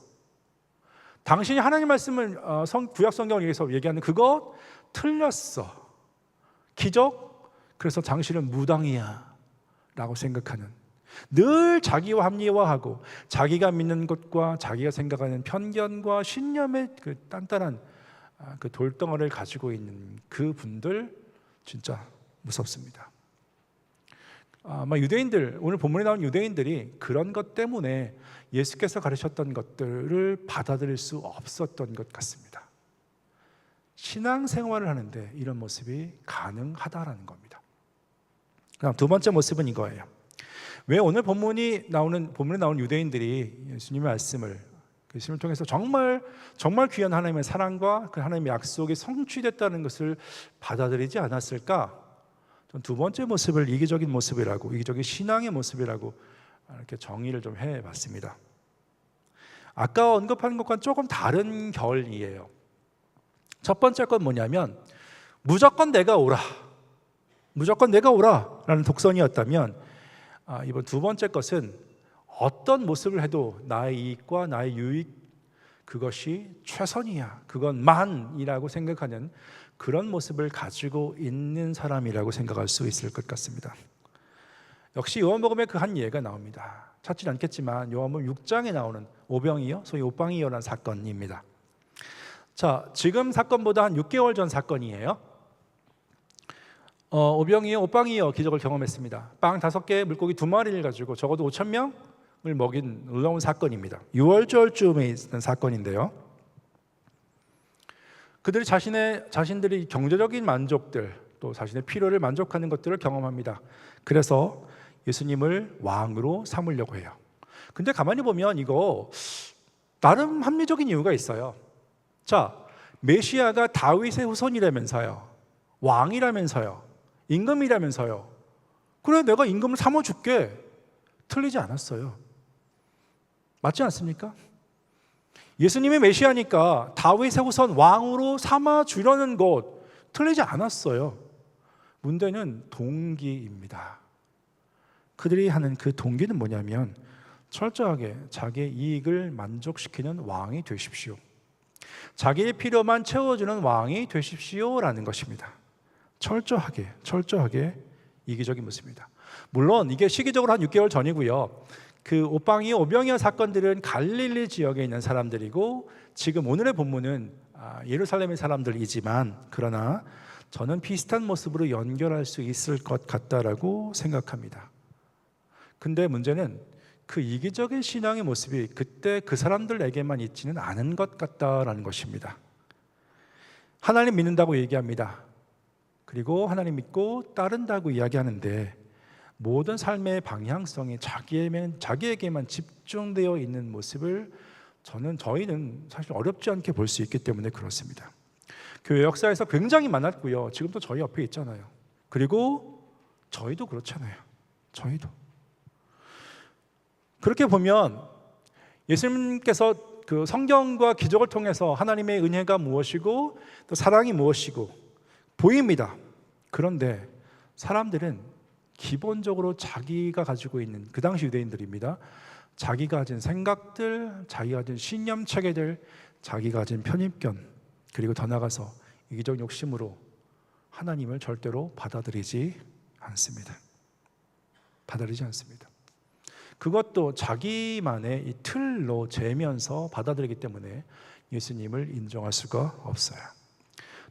당신이 하나님 말씀을 구약 성경을 위해서 얘기하는 그거 틀렸어. 기적, 그래서 당신은 무당이야 라고 생각하는, 늘 자기와 합리화하고 자기가 믿는 것과 자기가 생각하는 편견과 신념의 그 단단한 그 돌덩어리를 가지고 있는 그 분들 진짜 무섭습니다. 아마 유대인들, 오늘 본문에 나온 유대인들이 그런 것 때문에 예수께서 가르쳤던 것들을 받아들일 수 없었던 것 같습니다. 신앙생활을 하는데 이런 모습이 가능하다라는 겁니다. 그다음 두 번째 모습은 이거예요. 왜 오늘 본문에 나오는 유대인들이 예수님의 말씀을, 그 예수님을 통해서 정말 귀한 하나님의 사랑과 그 하나님의 약속이 성취됐다는 것을 받아들이지 않았을까? 전 두 번째 모습을 이기적인 신앙의 모습이라고 이렇게 정의를 좀 해봤습니다. 아까 언급한 것과는 조금 다른 결이에요. 첫 번째 건 뭐냐면 무조건 내가 오라라는 독선이었다면, 이번 두 번째 것은 어떤 모습을 해도 나의 이익과 나의 유익, 그것이 최선이야, 그것만이라고 생각하는 그런 모습을 가지고 있는 사람이라고 생각할 수 있을 것 같습니다. 역시 요한복음에 그 한 예가 나옵니다. 찾지는 않겠지만 요한복음 6장에 나오는 오병이어, 소위 옥방이 일어난 사건입니다. 자, 지금 사건보다 한 6개월 전 사건이에요. 오병이어 오빵이어 기적을 경험했습니다. 빵 5개, 물고기 2마리를 가지고 적어도 5,000명을 먹인 놀라운 사건입니다. 6월절쯤에 있었던 사건인데요. 그들이 자신들이 경제적인 만족들, 또 자신의 필요를 만족하는 것들을 경험합니다. 그래서 예수님을 왕으로 삼으려고 해요. 근데 가만히 보면 이거 나름 합리적인 이유가 있어요. 자, 메시아가 다윗의 후손이라면서요, 왕이라면서요, 임금이라면서요. 그래, 내가 임금을 삼아줄게. 틀리지 않았어요. 맞지 않습니까? 예수님이 메시아니까 다윗의 후손 왕으로 삼아주려는 것 틀리지 않았어요. 문제는 동기입니다. 그들이 하는 그 동기는 뭐냐면 철저하게 자기의 이익을 만족시키는 왕이 되십시오, 자기의 필요만 채워주는 왕이 되십시오라는 것입니다. 철저하게 이기적인 모습입니다. 물론 이게 시기적으로 한 6개월 전이고요. 그 오병이어 사건들은 갈릴리 지역에 있는 사람들이고 지금 오늘의 본문은 예루살렘의 사람들이지만, 그러나 저는 비슷한 모습으로 연결할 수 있을 것 같다라고 생각합니다. 근데 문제는 그 이기적인 신앙의 모습이 그때 그 사람들에게만 있지는 않은 것 같다라는 것입니다. 하나님 믿는다고 얘기합니다. 그리고 하나님 믿고 따른다고 이야기하는데 모든 삶의 방향성이 자기에게만 집중되어 있는 모습을 저희는 사실 어렵지 않게 볼 수 있기 때문에 그렇습니다. 교회 역사에서 굉장히 많았고요. 지금도 저희 옆에 있잖아요. 그리고 저희도 그렇잖아요. 저희도. 그렇게 보면 예수님께서 그 성경과 기적을 통해서 하나님의 은혜가 무엇이고 또 사랑이 무엇이고 보입니다. 그런데 사람들은 기본적으로 자기가 가지고 있는, 그 당시 유대인들입니다, 자기가 가진 생각들, 자기가 가진 신념 체계들, 자기가 가진 편입견, 그리고 더 나아가서 이기적 욕심으로 하나님을 절대로 받아들이지 않습니다. 그것도 자기만의 이 틀로 재면서 받아들이기 때문에 예수님을 인정할 수가 없어요.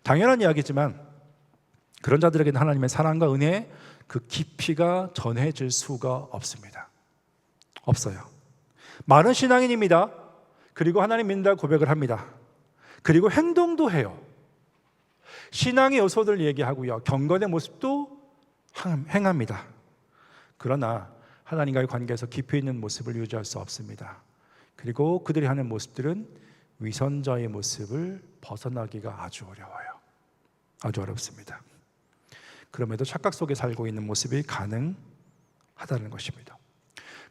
당연한 이야기지만 그런 자들에게는 하나님의 사랑과 은혜, 그 깊이가 전해질 수가 없습니다. 없어요. 많은 신앙인입니다. 그리고 하나님 믿는다고 고백을 합니다. 그리고 행동도 해요. 신앙의 요소들 얘기하고요, 경건의 모습도 행합니다. 그러나 하나님과의 관계에서 깊이 있는 모습을 유지할 수 없습니다. 그리고 그들이 하는 모습들은 위선자의 모습을 벗어나기가 아주 어려워요. 아주 어렵습니다. 그럼에도 착각 속에 살고 있는 모습이 가능하다는 것입니다.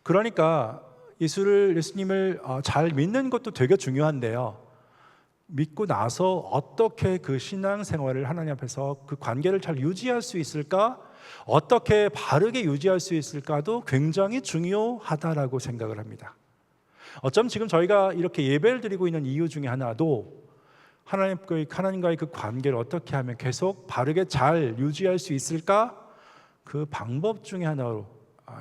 그러니까 예수님을 잘 믿는 것도 되게 중요한데요, 믿고 나서 어떻게 그 신앙생활을 하나님 앞에서 그 관계를 잘 유지할 수 있을까, 어떻게 바르게 유지할 수 있을까도 굉장히 중요하다라고 생각을 합니다. 어쩜 지금 저희가 이렇게 예배를 드리고 있는 이유 중에 하나도 하나님과의 그 관계를 어떻게 하면 계속 바르게 잘 유지할 수 있을까, 그 방법 중에 하나로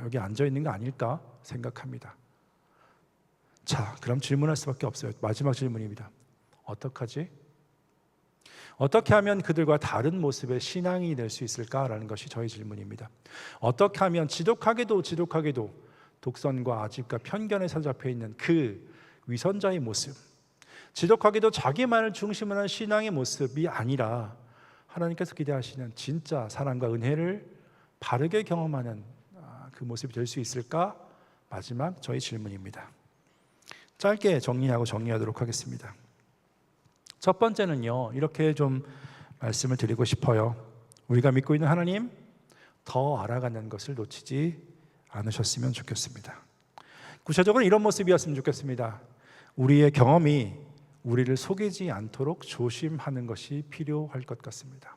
여기 앉아 있는 거 아닐까 생각합니다. 자, 그럼 질문할 수밖에 없어요. 마지막 질문입니다. 어떡하지? 어떻게 하면 그들과 다른 모습의 신앙이 될 수 있을까라는 것이 저희 질문입니다. 어떻게 하면 지독하게도 독선과 아집과 편견에 사로잡혀 있는 그 위선자의 모습, 지독하게도 자기만을 중심으로 한 신앙의 모습이 아니라 하나님께서 기대하시는 진짜 사랑과 은혜를 바르게 경험하는 그 모습이 될 수 있을까? 마지막 저희 질문입니다. 짧게 정리하도록 하겠습니다. 첫 번째는요, 이렇게 좀 말씀을 드리고 싶어요. 우리가 믿고 있는 하나님 더 알아가는 것을 놓치지 않으셨으면 좋겠습니다. 구체적으로 이런 모습이었으면 좋겠습니다. 우리의 경험이 우리를 속이지 않도록 조심하는 것이 필요할 것 같습니다.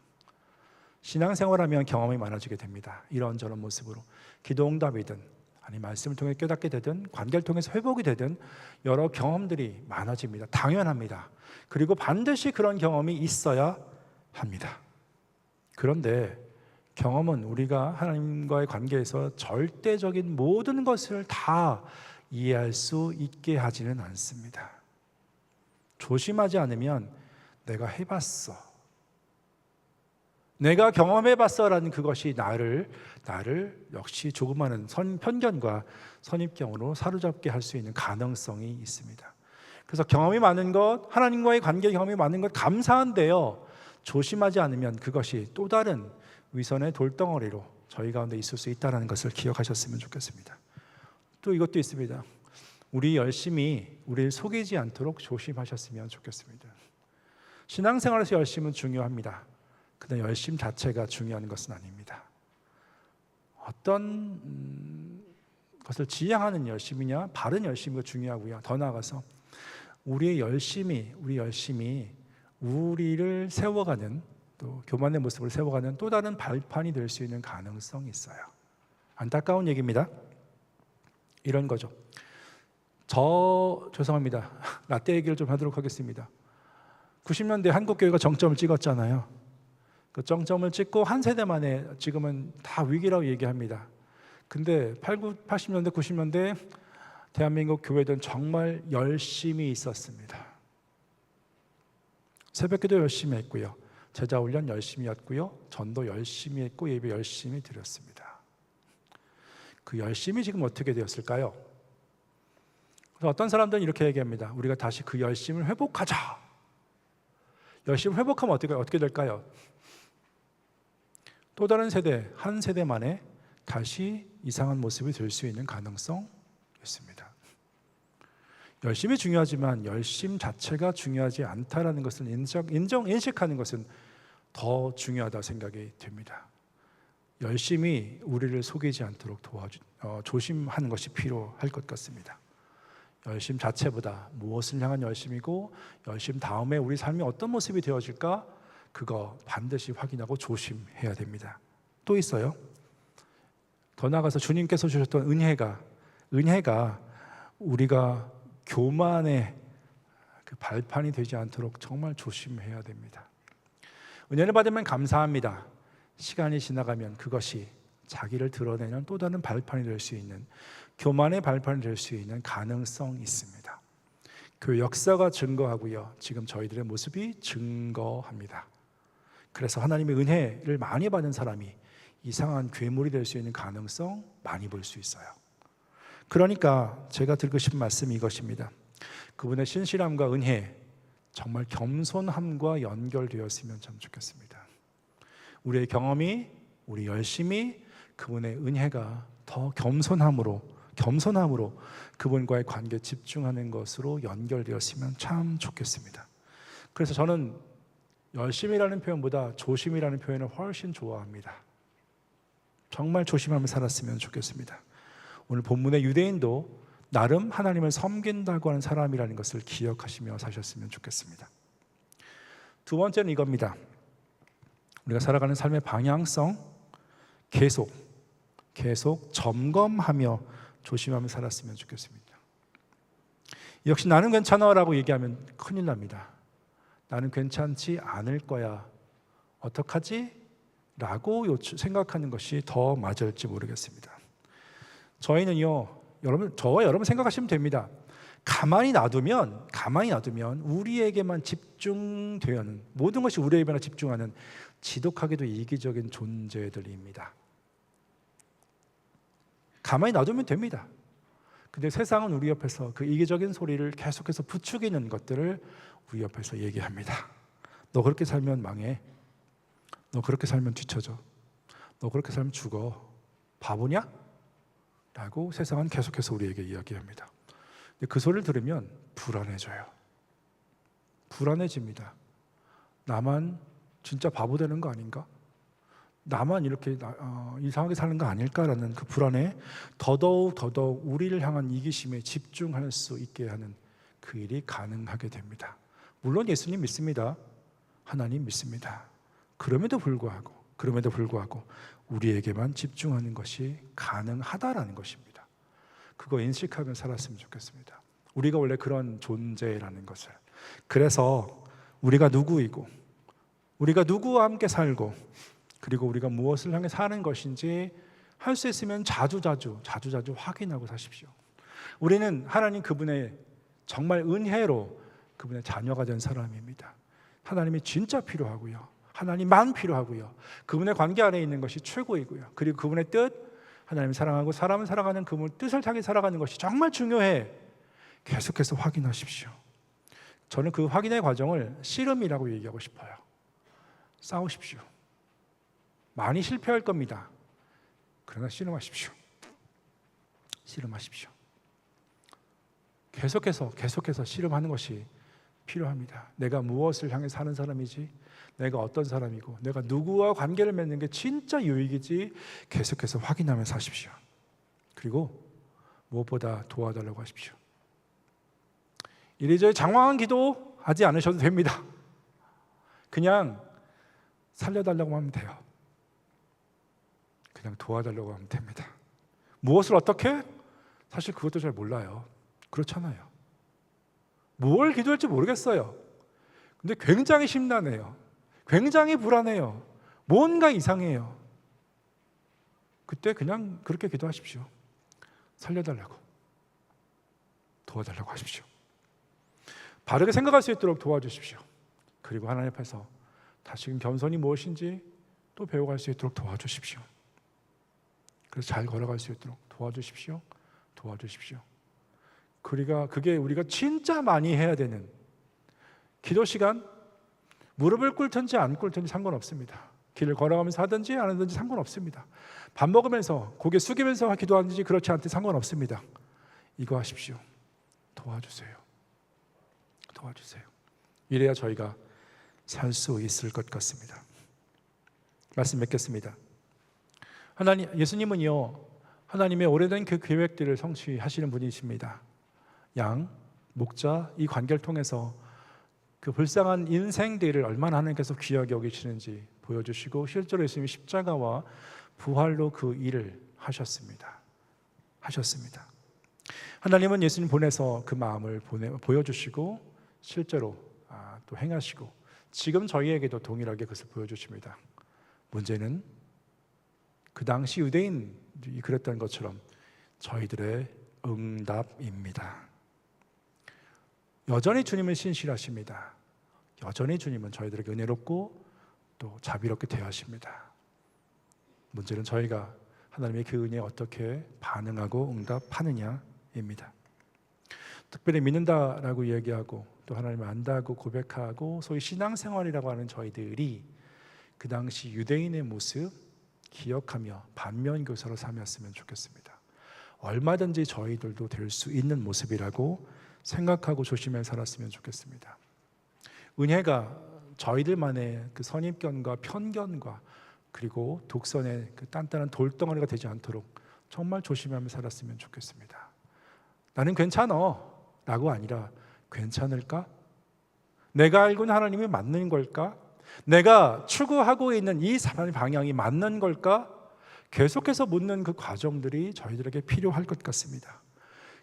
신앙생활하면 경험이 많아지게 됩니다. 이런저런 모습으로 기도응답이든 아니 말씀을 통해 깨닫게 되든 관계를 통해서 회복이 되든 여러 경험들이 많아집니다. 당연합니다. 그리고 반드시 그런 경험이 있어야 합니다. 그런데 경험은 우리가 하나님과의 관계에서 절대적인 모든 것을 다 이해할 수 있게 하지는 않습니다. 조심하지 않으면 내가 해봤어, 내가 경험해봤어라는 그것이 나를 역시 조그마한 편견과 선입견으로 사로잡게 할 수 있는 가능성이 있습니다. 그래서 경험이 많은 것, 하나님과의 관계 경험이 많은 것 감사한데요, 조심하지 않으면 그것이 또 다른 위선의 돌덩어리로 저희 가운데 있을 수 있다는 것을 기억하셨으면 좋겠습니다. 또 이것도 있습니다. 우리 열심히 우리를 속이지 않도록 조심하셨으면 좋겠습니다. 신앙생활에서 열심은 중요합니다. 그런데 열심 자체가 중요한 것은 아닙니다. 어떤 것을 지향하는 열심이냐, 바른 열심이 중요하고요. 더 나아가서 우리 열심이 우리를 세워가는, 또 교만의 모습을 세워가는 또 다른 발판이 될 수 있는 가능성이 있어요. 안타까운 얘기입니다. 이런 거죠. 죄송합니다. 라떼 얘기를 좀 하도록 하겠습니다. 90년대 한국교회가 정점을 찍었잖아요. 그 정점을 찍고 한 세대 만에 지금은 다 위기라고 얘기합니다. 근데 80년대, 90년대 대한민국 교회들은 정말 열심히 있었습니다. 새벽기도 열심히 했고요. 제자훈련 열심히 했고요. 전도 열심히 했고 예배 열심히 드렸습니다. 그 열심이 지금 어떻게 되었을까요? 그래서 어떤 사람들은 이렇게 얘기합니다. 우리가 다시 그 열심을 회복하자. 열심을 회복하면 어떻게 될까요? 또 다른 세대, 한 세대 만에 다시 이상한 모습이 될 수 있는 가능성이 있습니다. 열심이 중요하지만 열심 자체가 중요하지 않다라는 것을 인식하는 것은 더 중요하다 생각이 됩니다. 열심히 우리를 속이지 않도록 조심하는 것이 필요할 것 같습니다. 열심 자체보다 무엇을 향한 열심이고 열심 다음에 우리 삶이 어떤 모습이 되어질까, 그거 반드시 확인하고 조심해야 됩니다. 또 있어요. 더 나아가서 주님께서 주셨던 은혜가 우리가 교만의 그 발판이 되지 않도록 정말 조심해야 됩니다. 은혜를 받으면 감사합니다. 시간이 지나가면 그것이 자기를 드러내는 또 다른 발판이 될 수 있는, 교만의 발판이 될 수 있는 가능성이 있습니다. 그 역사가 증거하고요, 지금 저희들의 모습이 증거합니다. 그래서 하나님의 은혜를 많이 받은 사람이 이상한 괴물이 될 수 있는 가능성 많이 볼 수 있어요. 그러니까 제가 드리고 싶은 말씀이 이것입니다. 그분의 신실함과 은혜, 정말 겸손함과 연결되었으면 참 좋겠습니다. 우리의 경험이, 우리 열심이 그분의 은혜가 더 겸손함으로 그분과의 관계에 집중하는 것으로 연결되었으면 참 좋겠습니다. 그래서 저는 열심이라는 표현보다 조심이라는 표현을 훨씬 좋아합니다. 정말 조심하며 살았으면 좋겠습니다. 오늘 본문의 유대인도 나름 하나님을 섬긴다고 하는 사람이라는 것을 기억하시며 사셨으면 좋겠습니다. 두 번째는 이겁니다. 우리가 살아가는 삶의 방향성, 계속 점검하며 조심하며 살았으면 좋겠습니다. 역시 나는 괜찮아라고 얘기하면 큰일 납니다. 나는 괜찮지 않을 거야, 어떡하지? 라고 생각하는 것이 더 맞을지 모르겠습니다. 저희는요, 저와 여러분 생각하시면 됩니다. 가만히 놔두면 우리에게만 집중되는, 모든 것이 우리에게만 집중하는 지독하게도 이기적인 존재들입니다. 가만히 놔두면 됩니다. 근데 세상은 우리 옆에서 그 이기적인 소리를 계속해서 부추기는 것들을 우리 옆에서 얘기합니다. 너 그렇게 살면 망해. 너 그렇게 살면 뒤처져. 너 그렇게 살면 죽어. 바보냐? 라고 세상은 계속해서 우리에게 이야기합니다. 근데 그 소리를 들으면 불안해져요. 불안해집니다. 나만 진짜 바보 되는 거 아닌가? 나만 이렇게 이상하게 사는 거 아닐까라는 그 불안에 더더욱 우리를 향한 이기심에 집중할 수 있게 하는 그 일이 가능하게 됩니다. 물론 예수님 믿습니다. 하나님 믿습니다. 그럼에도 불구하고 우리에게만 집중하는 것이 가능하다라는 것입니다. 그거 인식하며 살았으면 좋겠습니다. 우리가 원래 그런 존재라는 것을. 그래서 우리가 누구이고, 우리가 누구와 함께 살고, 그리고 우리가 무엇을 향해 사는 것인지 할 수 있으면 자주자주 확인하고 사십시오. 우리는 하나님 그분의 정말 은혜로 그분의 자녀가 된 사람입니다. 하나님이 진짜 필요하고요. 하나님만 필요하고요. 그분의 관계 안에 있는 것이 최고이고요. 그리고 그분의 뜻, 하나님을 사랑하고 사람을 사랑하는 그분의 뜻을 향해 살아가는 것이 정말 중요해. 계속해서 확인하십시오. 저는 그 확인의 과정을 씨름이라고 얘기하고 싶어요. 싸우십시오. 많이 실패할 겁니다. 그러나 씨름하십시오. 씨름하십시오. 계속해서 씨름하는 것이 필요합니다. 내가 무엇을 향해 사는 사람이지? 내가 어떤 사람이고 내가 누구와 관계를 맺는 게 진짜 유익이지? 계속해서 확인하면서 사십시오. 그리고 무엇보다 도와달라고 하십시오. 이리저리 장황한 기도 하지 않으셔도 됩니다. 그냥 살려달라고 하면 돼요. 그냥 도와달라고 하면 됩니다. 무엇을 어떻게? 사실 그것도 잘 몰라요. 그렇잖아요. 뭘 기도할지 모르겠어요. 근데 굉장히 심란해요. 굉장히 불안해요. 뭔가 이상해요. 그때 그냥 그렇게 기도하십시오. 살려달라고, 도와달라고 하십시오. 바르게 생각할 수 있도록 도와주십시오. 그리고 하나님 앞에서 다시금 겸손이 무엇인지 또 배워갈 수 있도록 도와주십시오. 그래서 잘 걸어갈 수 있도록 도와주십시오. 도와주십시오. 그게 우리가 진짜 많이 해야 되는 기도 시간. 무릎을 꿇든지 안 꿇든지 상관없습니다. 길을 걸어가면서 하든지 안 하든지 상관없습니다. 밥 먹으면서 고개 숙이면서 기도하든지 그렇지 않든지 상관없습니다. 이거 하십시오. 도와주세요. 도와주세요. 이래야 저희가 살 수 있을 것 같습니다. 말씀 맺겠습니다. 예수님은요, 하나님의 오래된 그 계획들을 성취하시는 분이십니다. 양, 목자, 이 관계를 통해서 그 불쌍한 인생들을 얼마나 하나님께서 귀하게 여기시는지 보여주시고, 실제로 예수님이 십자가와 부활로 그 일을 하셨습니다. 하나님은 예수님 보내서 그 마음을 보여주시고 실제로 또 행하시고 지금 저희에게도 동일하게 그것을 보여주십니다. 문제는 그 당시 유대인이 그랬던 것처럼 저희들의 응답입니다. 여전히 주님은 신실하십니다. 여전히 주님은 저희들에게 은혜롭고 또 자비롭게 대하십니다. 문제는 저희가 하나님의 그 은혜에 어떻게 반응하고 응답하느냐입니다. 특별히 믿는다라고 이야기하고 또 하나님을 안다고 고백하고 소위 신앙생활이라고 하는 저희들이 그 당시 유대인의 모습 기억하며 반면교사로 삼았으면 좋겠습니다. 얼마든지 저희들도 될 수 있는 모습이라고 생각하고 조심해 살았으면 좋겠습니다. 은혜가 저희들만의 그 선입견과 편견과 그리고 독선의 그 단단한 돌덩어리가 되지 않도록 정말 조심하며 살았으면 좋겠습니다. 나는 괜찮아 라고 아니라 괜찮을까? 내가 알고 있는 하나님이 맞는 걸까? 내가 추구하고 있는 이 삶의 방향이 맞는 걸까? 계속해서 묻는 그 과정들이 저희들에게 필요할 것 같습니다.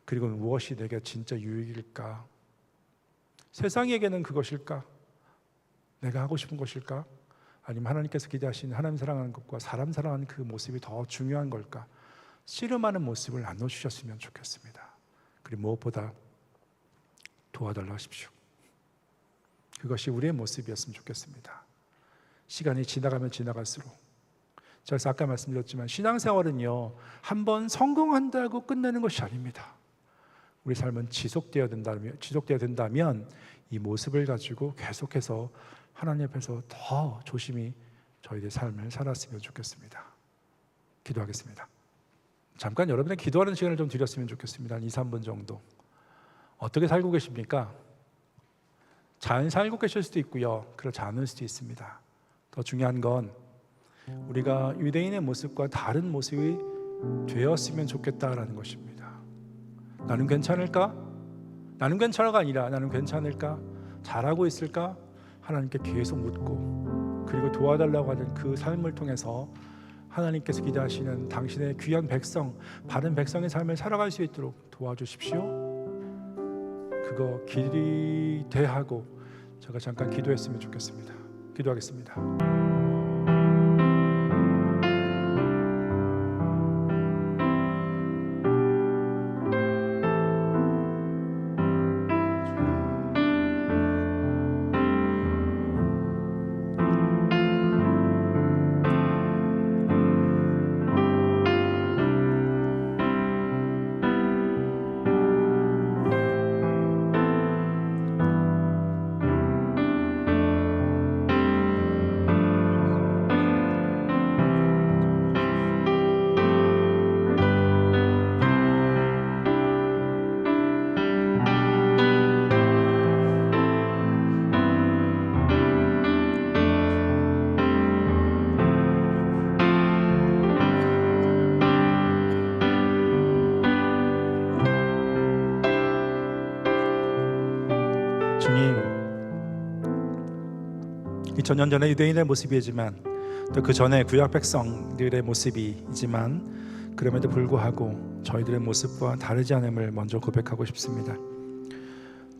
그리고 무엇이 내게 진짜 유익일까? 세상에게는 그것일까? 내가 하고 싶은 것일까? 아니면 하나님께서 기대하시는 하나님 사랑하는 것과 사람 사랑하는 그 모습이 더 중요한 걸까? 씨름하는 모습을 나눠주셨으면 좋겠습니다. 그리고 무엇보다 도와달라 하십시오. 그것이 우리의 모습이었으면 좋겠습니다. 시간이 지나가면 지나갈수록, 그래서 아까 말씀드렸지만 신앙생활은요, 한번 성공한다고 끝내는 것이 아닙니다. 우리 삶은 지속되어야 된다면 이 모습을 가지고 계속해서 하나님 앞에서 더 조심히 저희의 삶을 살았으면 좋겠습니다. 기도하겠습니다. 잠깐 여러분의 기도하는 시간을 좀 드렸으면 좋겠습니다. 한 2, 3분 정도. 어떻게 살고 계십니까? 잘 살고 계실 수도 있고요, 그렇지 않을 수도 있습니다. 더 중요한 건 우리가 유대인의 모습과 다른 모습이 되었으면 좋겠다라는 것입니다. 나는 괜찮을까? 나는 괜찮아가 아니라 나는 괜찮을까? 잘하고 있을까? 하나님께 계속 묻고, 그리고 도와달라고 하는 그 삶을 통해서 하나님께서 기대하시는 당신의 귀한 백성, 바른 백성의 삶을 살아갈 수 있도록 도와주십시오. 그거 기대하고 제가 잠깐 기도했으면 좋겠습니다. 기도하겠습니다. 주님, 2000년 전에 유대인의 모습이지만 또 그 전에 구약 백성들의 모습이지만 그럼에도 불구하고 저희들의 모습과 다르지 않음을 먼저 고백하고 싶습니다.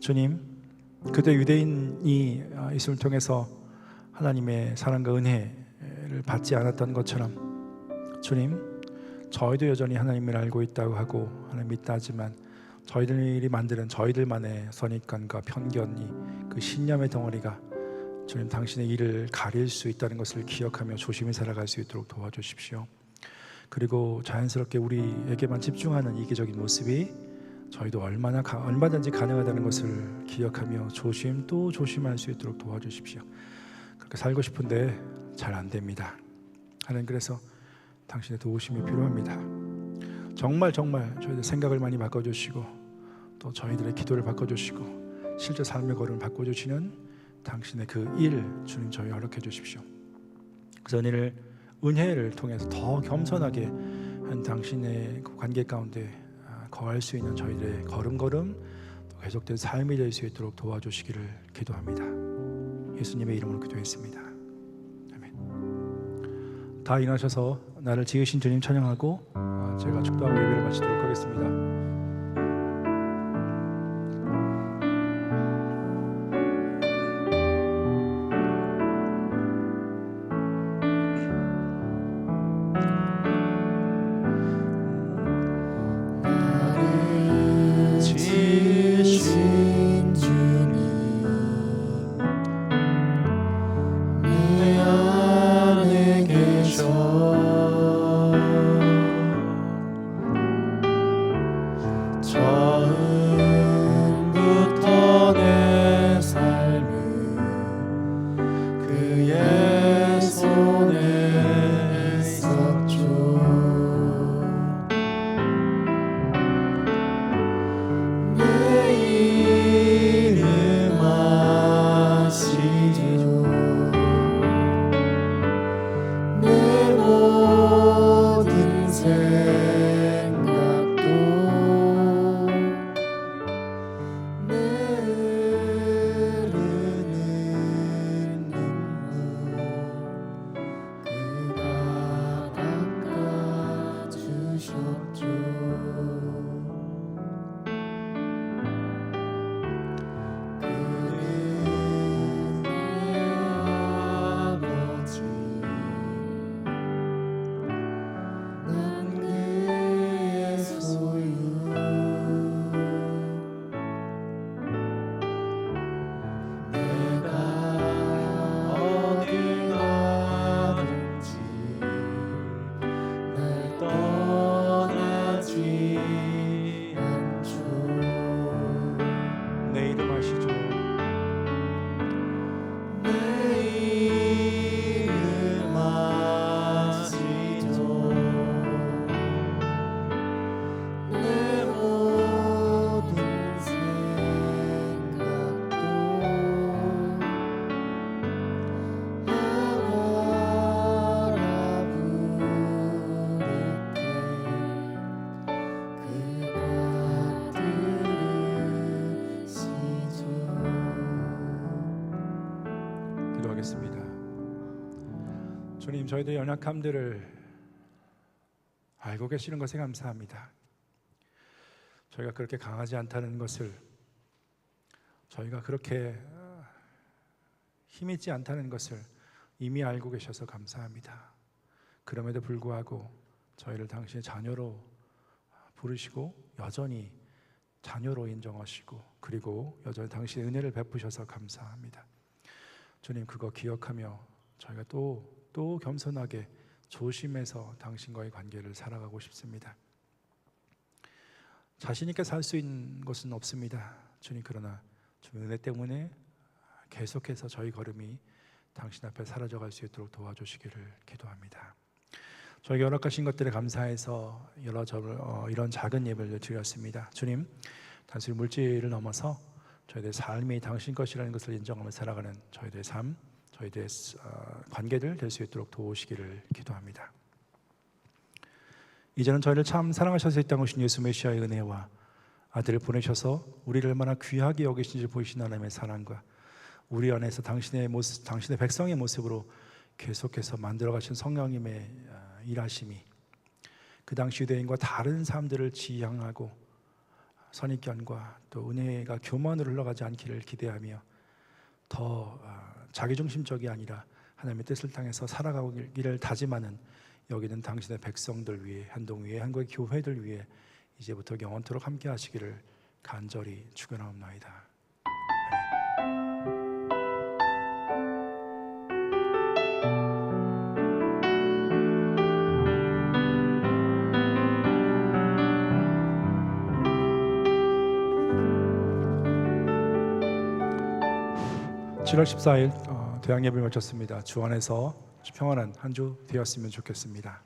주님, 그때 유대인이 예수를 통해서 하나님의 사랑과 은혜를 받지 않았던 것처럼 주님, 저희도 여전히 하나님을 알고 있다고 하고 하나님 믿다 하지만 저희들이 만드는 저희들만의 선입관과 편견이 그 신념의 덩어리가 주님 당신의 일을 가릴 수 있다는 것을 기억하며 조심히 살아갈 수 있도록 도와주십시오. 그리고 자연스럽게 우리에게만 집중하는 이기적인 모습이 저희도 얼마든지 가능하다는 것을 기억하며 조심할 수 있도록 도와주십시오. 그렇게 살고 싶은데 잘 안 됩니다. 하나님, 그래서 당신의 도우심이 필요합니다. 정말 저희들 생각을 많이 바꿔주시고 또 저희들의 기도를 바꿔주시고 실제 삶의 걸음을 바꿔주시는 당신의 그 일 주님 저희 허락해 주십시오. 그래서 은혜를 통해서 더 겸손하게 한 당신의 관계 가운데 거할 수 있는 저희들의 걸음걸음 또 계속된 삶이 될 수 있도록 도와주시기를 기도합니다. 예수님의 이름으로 기도했습니다. 아멘. 다 일어나셔서 나를 지으신 주님 찬양하고 제가 축도하고 예배를 마치도록 하겠습니다. 주님, 저희들의 연약함들을 알고 계시는 것에 감사합니다. 저희가 그렇게 강하지 않다는 것을, 저희가 그렇게 힘있지 않다는 것을 이미 알고 계셔서 감사합니다. 그럼에도 불구하고 저희를 당신의 자녀로 부르시고 여전히 자녀로 인정하시고 그리고 여전히 당신의 은혜를 베푸셔서 감사합니다. 주님, 그거 기억하며 저희가 또 겸손하게 조심해서 당신과의 관계를 살아가고 싶습니다. 자신 있게 살 수 있는 것은 없습니다. 주님, 그러나 주님의 은혜 때문에 계속해서 저희 걸음이 당신 앞에 사라져갈 수 있도록 도와주시기를 기도합니다. 저에게 허락하신 것들에 감사해서 이런 작은 예배를 드렸습니다. 주님, 단순히 물질을 넘어서 저희들의 삶이 당신 것이라는 것을 인정하며 살아가는 저희들의 삶, 저희들의 관계들 될 수 있도록 도우시기를 기도합니다. 이제는 저희를 참 사랑하셔서 이 땅 오신 예수 메시아의 은혜와 아들을 보내셔서 우리를 얼마나 귀하게 여기신지 보이신 하나님의 사랑과 우리 안에서 당신의 모습, 당신의 백성의 모습으로 계속해서 만들어가신 성령님의 일하심이 그 당시 유대인과 다른 사람들을 지향하고 선입견과 또 은혜가 교만으로 흘러가지 않기를 기대하며 더 자기중심적이 아니라 하나님의 뜻을 향해서 살아가기를 다짐하는 여기는 당신의 백성들 위해, 한동 위에, 한국의 교회들 위해 이제부터 영원토록 함께 하시기를 간절히 축원하옵나이다. 아멘. 7월 14일 대학 예배를 마쳤습니다. 주 안에서 평안한 한 주 되었으면 좋겠습니다.